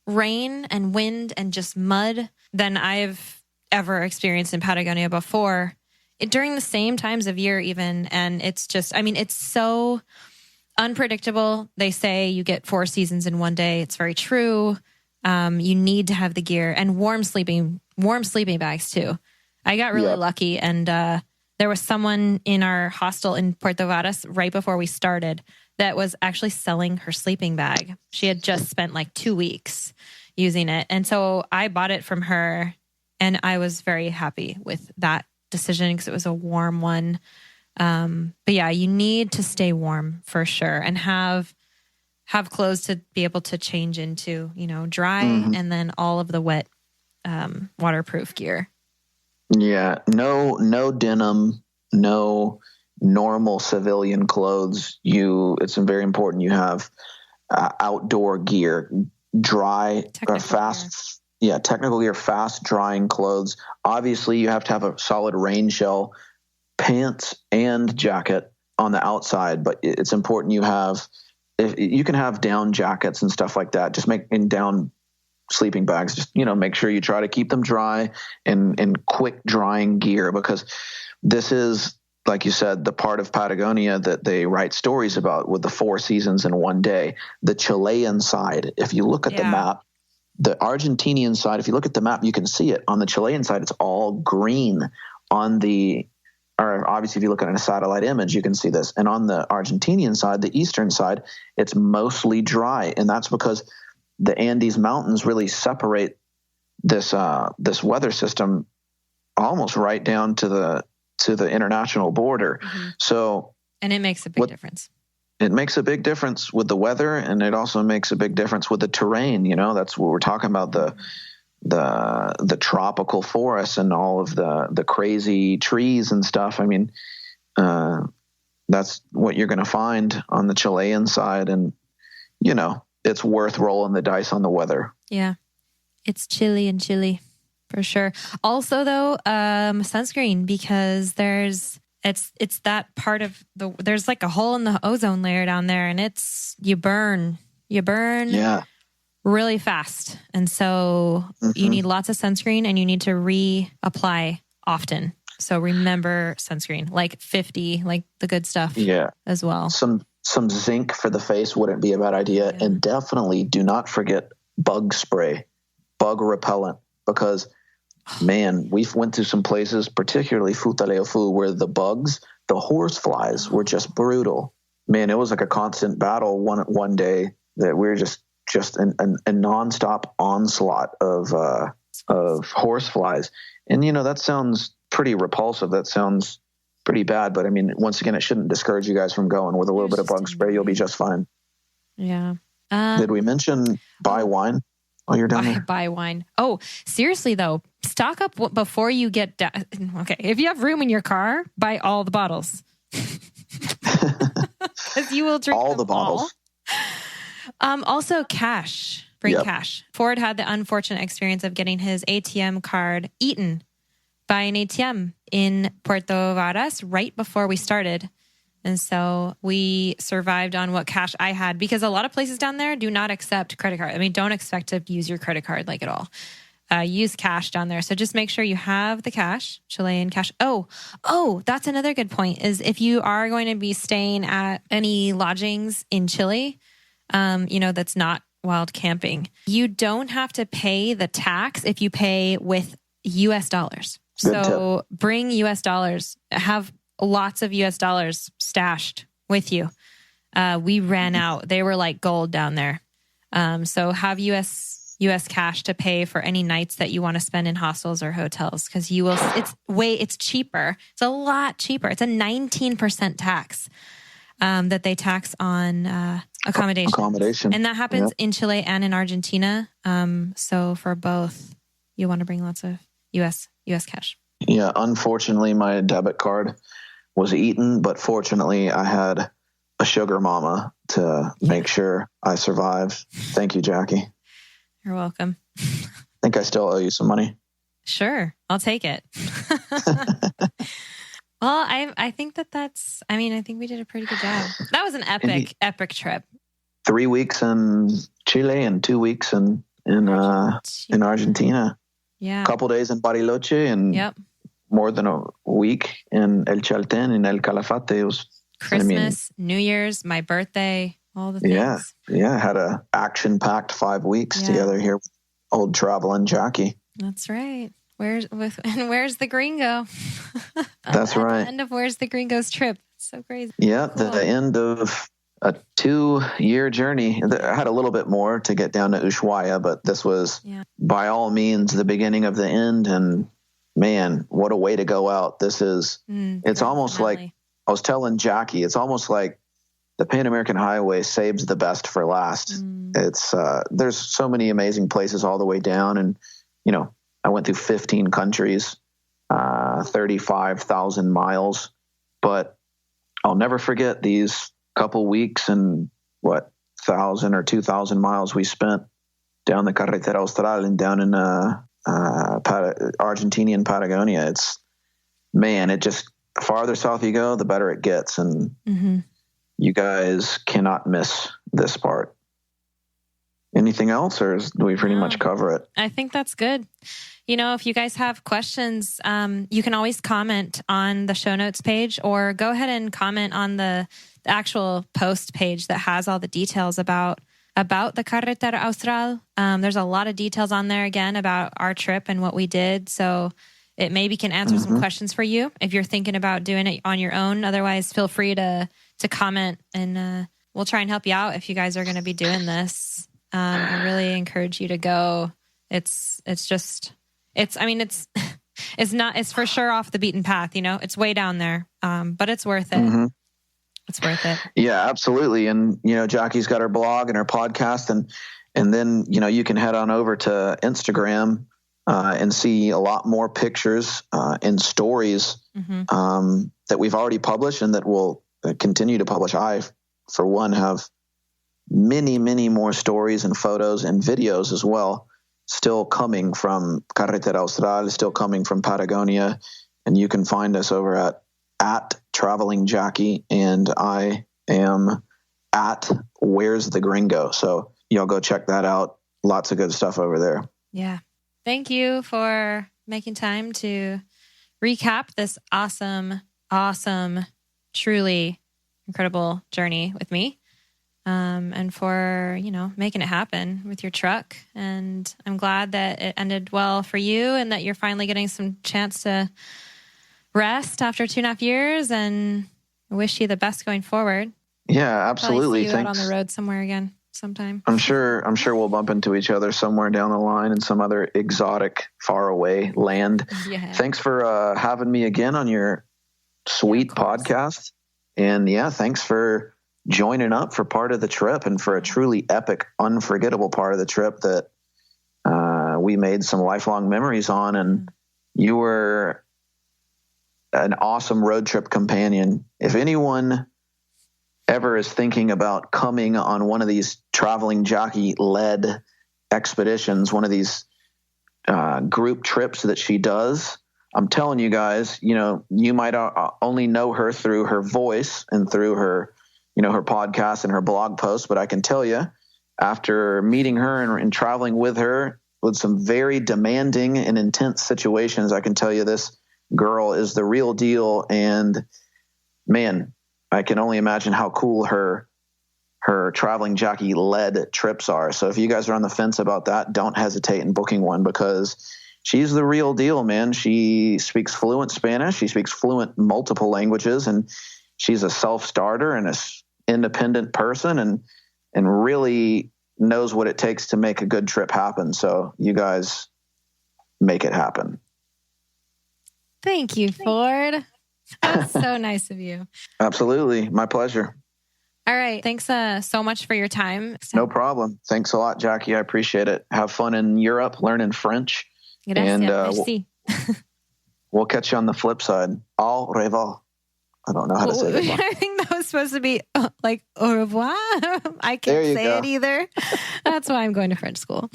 rain and wind and just mud than I've ever experienced in Patagonia before, during the same times of year even. And it's just, it's so unpredictable. They say you get 4 seasons in one day. It's very true. You need to have the gear and warm sleeping bags too. I got really lucky, and there was someone in our hostel in Puerto Varas right before we started that was actually selling her sleeping bag. She had just spent like 2 weeks using it. And so I bought it from her, and I was very happy with that decision because it was a warm one. But yeah, you need to stay warm for sure, and have clothes to be able to change into, dry, and then all of the wet, waterproof gear. Yeah. No denim, no normal civilian clothes. It's very important you have outdoor gear, dry or fast. Yeah. Technical gear, fast drying clothes. Obviously you have to have a solid rain shell, pants and jacket on the outside, but it's important you have, if you can have down jackets and stuff like that, just in down sleeping bags, just, make sure you try to keep them dry and quick drying gear, because this is, like you said, the part of Patagonia that they write stories about with the 4 seasons in one day. The Chilean side, if you look at the map, the Argentinian side, if you look at the map, you can see it. On the Chilean side, it's all green. Or obviously, if you look at a satellite image, you can see this. And on the Argentinian side, the eastern side, it's mostly dry. And that's because the Andes Mountains really separate this weather system almost right down to the international border. And it makes a big difference. It makes a big difference with the weather, and it also makes a big difference with the terrain. That's what we're talking about, the tropical forests and all of the crazy trees and stuff. That's what you're going to find on the Chilean side. And, it's worth rolling the dice on the weather. Yeah. It's chilly in Chile for sure. Also though, sunscreen, because it's that part of there's like a hole in the ozone layer down there, and you burn really fast. And so you need lots of sunscreen, and you need to reapply often. So remember sunscreen, like 50, like the good stuff as well. Some zinc for the face wouldn't be a bad idea. Yeah. And definitely do not forget bug spray, bug repellent, because man, we've went to some places, particularly Futaleofu, where the horse flies were just brutal. Man, it was like a constant battle one day that we were just a nonstop onslaught of horse flies. And, that sounds pretty repulsive. That sounds pretty bad. But once again, it shouldn't discourage you guys from going. With a little bit of bug spray, you'll be just fine. Yeah. Did we mention buy wine while you're down there? Buy wine. Oh, seriously though, stock up before you get down. Okay. If you have room in your car, buy all the bottles. Because you will drink all the bottles. Also cash. Bring cash. Ford had the unfortunate experience of getting his ATM card eaten by an ATM in Puerto Varas right before we started. And so we survived on what cash I had, because a lot of places down there do not accept credit card. Don't expect to use your credit card like at all. Use cash down there. So just make sure you have the cash, Chilean cash. Oh, that's another good point, is if you are going to be staying at any lodgings in Chile, that's not wild camping. You don't have to pay the tax if you pay with US dollars. So bring US dollars, have lots of US dollars stashed with you. We ran out. They were like gold down there. So have US cash to pay for any nights that you want to spend in hostels or hotels, because it's cheaper. It's a lot cheaper. It's a 19% tax that they tax on accommodation. And that happens in Chile and in Argentina. So for both, you want to bring lots of US cash. Yeah, unfortunately, my debit card was eaten, but fortunately, I had a sugar mama to make sure I survived. Thank you, Jackie. You're welcome. I think I still owe you some money. Sure, I'll take it. Well, I think I think we did a pretty good job. That was an epic trip. 3 weeks in Chile and 2 weeks in Argentina. Yeah. A couple days in Bariloche and more than a week in El Chaltén and El Calafate. It was Christmas, New Year's, my birthday, all the things. Yeah. Had a action-packed 5 weeks together here with old traveling Jackie. That's right. Where's the gringo? That's right. At the end of Where's the Gringo's trip. It's so crazy. Yeah, cool. The end of a 2-year journey. I had a little bit more to get down to Ushuaia, but this was by all means the beginning of the end. And man, what a way to go out. This is, it's almost like, I was telling Jackie, it's almost like the Pan American Highway saves the best for last. It's, there's so many amazing places all the way down. And, I went through 15 countries, 35,000 miles, but I'll never forget these couple weeks and 1,000 or 2,000 miles we spent down the Carretera Austral and down in Argentinian Patagonia. It's, man, it just, the farther south you go, the better it gets. And you guys cannot miss this part. Anything else, or do we pretty much cover it? I think that's good. If you guys have questions, you can always comment on the show notes page, or go ahead and comment on the actual post page that has all the details about the Carretera Austral. There's a lot of details on there, again, about our trip and what we did. So it maybe can answer some questions for you if you're thinking about doing it on your own. Otherwise, feel free to comment, and we'll try and help you out if you guys are going to be doing this. I really encourage you to go. It's for sure off the beaten path, it's way down there. But it's worth it. It's worth it. Yeah, absolutely. And, Jackie's got her blog and her podcast, and then, you can head on over to Instagram, and see a lot more pictures, and stories, that we've already published and that we'll continue to publish. I, for one, have many, many more stories and photos and videos as well, still coming from Carretera Austral, still coming from Patagonia. And you can find us over at Traveling Jackie, and I am at Where's the Gringo. So y'all go check that out. Lots of good stuff over there. Yeah. Thank you for making time to recap this awesome, truly incredible journey with me. And for, making it happen with your truck. And I'm glad that it ended well for you, and that you're finally getting some chance to rest after 2.5 years, and I wish you the best going forward. Yeah, absolutely. Probably see you out on the road somewhere again sometime. I'm sure we'll bump into each other somewhere down the line in some other exotic, faraway land. Yeah. Thanks for having me again on your sweet podcast. And thanks for joining up for part of the trip, and for a truly epic, unforgettable part of the trip that we made some lifelong memories on. And you were an awesome road trip companion. If anyone ever is thinking about coming on one of these Traveling Jackie led expeditions, one of these group trips that she does, I'm telling you guys, you might only know her through her voice and through her her podcast and her blog posts. But I can tell you, after meeting her and traveling with her with some very demanding and intense situations, I can tell you this girl is the real deal. And man, I can only imagine how cool her her Traveling Jackie led trips are. So if you guys are on the fence about that, don't hesitate in booking one, because she's the real deal, man. She speaks fluent Spanish. She speaks fluent multiple languages, and she's a self-starter and an independent person, and really knows what it takes to make a good trip happen. So you guys make it happen. Thank you, Ford. That's so nice of you. Absolutely. My pleasure. All right. Thanks so much for your time. No problem. Thanks a lot, Jackie. I appreciate it. Have fun in Europe, learning French. Gracias, we'll catch you on the flip side. Au revoir. I don't know how to say that. I think that was supposed to be like au revoir. I can't say it either. That's why I'm going to French school.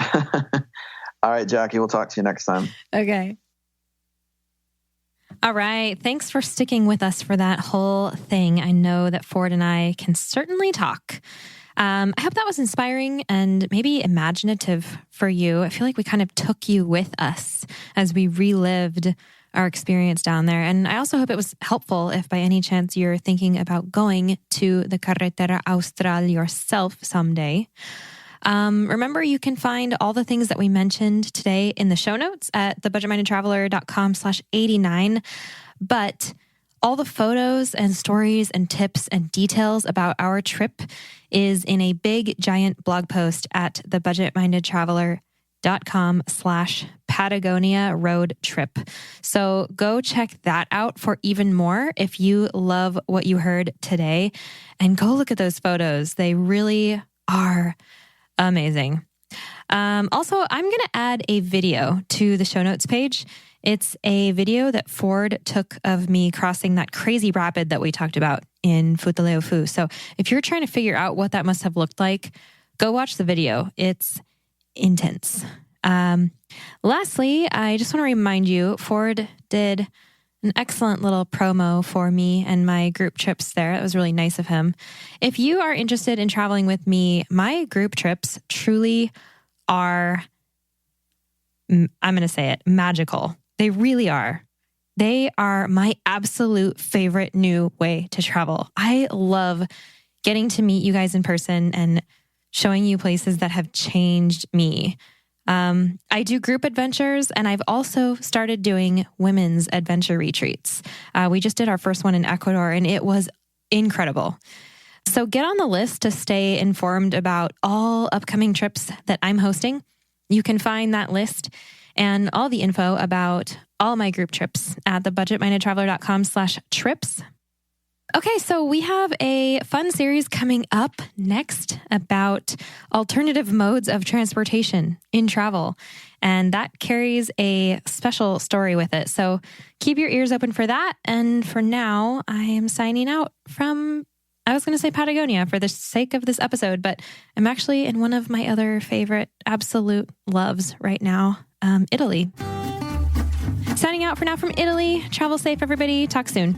All right, Jackie. We'll talk to you next time. Okay. All right. Thanks for sticking with us for that whole thing. I know that Ford and I can certainly talk. I hope that was inspiring and maybe imaginative for you. I feel like we kind of took you with us as we relived our experience down there. And I also hope it was helpful if by any chance you're thinking about going to the Carretera Austral yourself someday. Remember, you can find all the things that we mentioned today in the show notes at thebudgetmindedtraveler.com/89. But all the photos and stories and tips and details about our trip is in a big, giant blog post at thebudgetmindedtraveler.com/Patagonia road trip. So go check that out for even more if you love what you heard today, and go look at those photos. They really are amazing. Also, I'm going to add a video to the show notes page. It's a video that Ford took of me crossing that crazy rapid that we talked about in Futaleofu. So if you're trying to figure out what that must have looked like, go watch the video. It's intense. Lastly, I just want to remind you, Ford did an excellent little promo for me and my group trips there. It was really nice of him. If you are interested in traveling with me, my group trips truly are, I'm going to say it, magical. They really are. They are my absolute favorite new way to travel. I love getting to meet you guys in person and showing you places that have changed me. I do group adventures, and I've also started doing women's adventure retreats. We just did our first one in Ecuador, and it was incredible. So get on the list to stay informed about all upcoming trips that I'm hosting. You can find that list and all the info about all my group trips at thebudgetmindedtraveler.com/trips. Okay, so we have a fun series coming up next about alternative modes of transportation in travel. And that carries a special story with it. So keep your ears open for that. And for now, I am signing out from, I was going to say Patagonia for the sake of this episode, but I'm actually in one of my other favorite absolute loves right now, Italy. Signing out for now from Italy. Travel safe, everybody. Talk soon.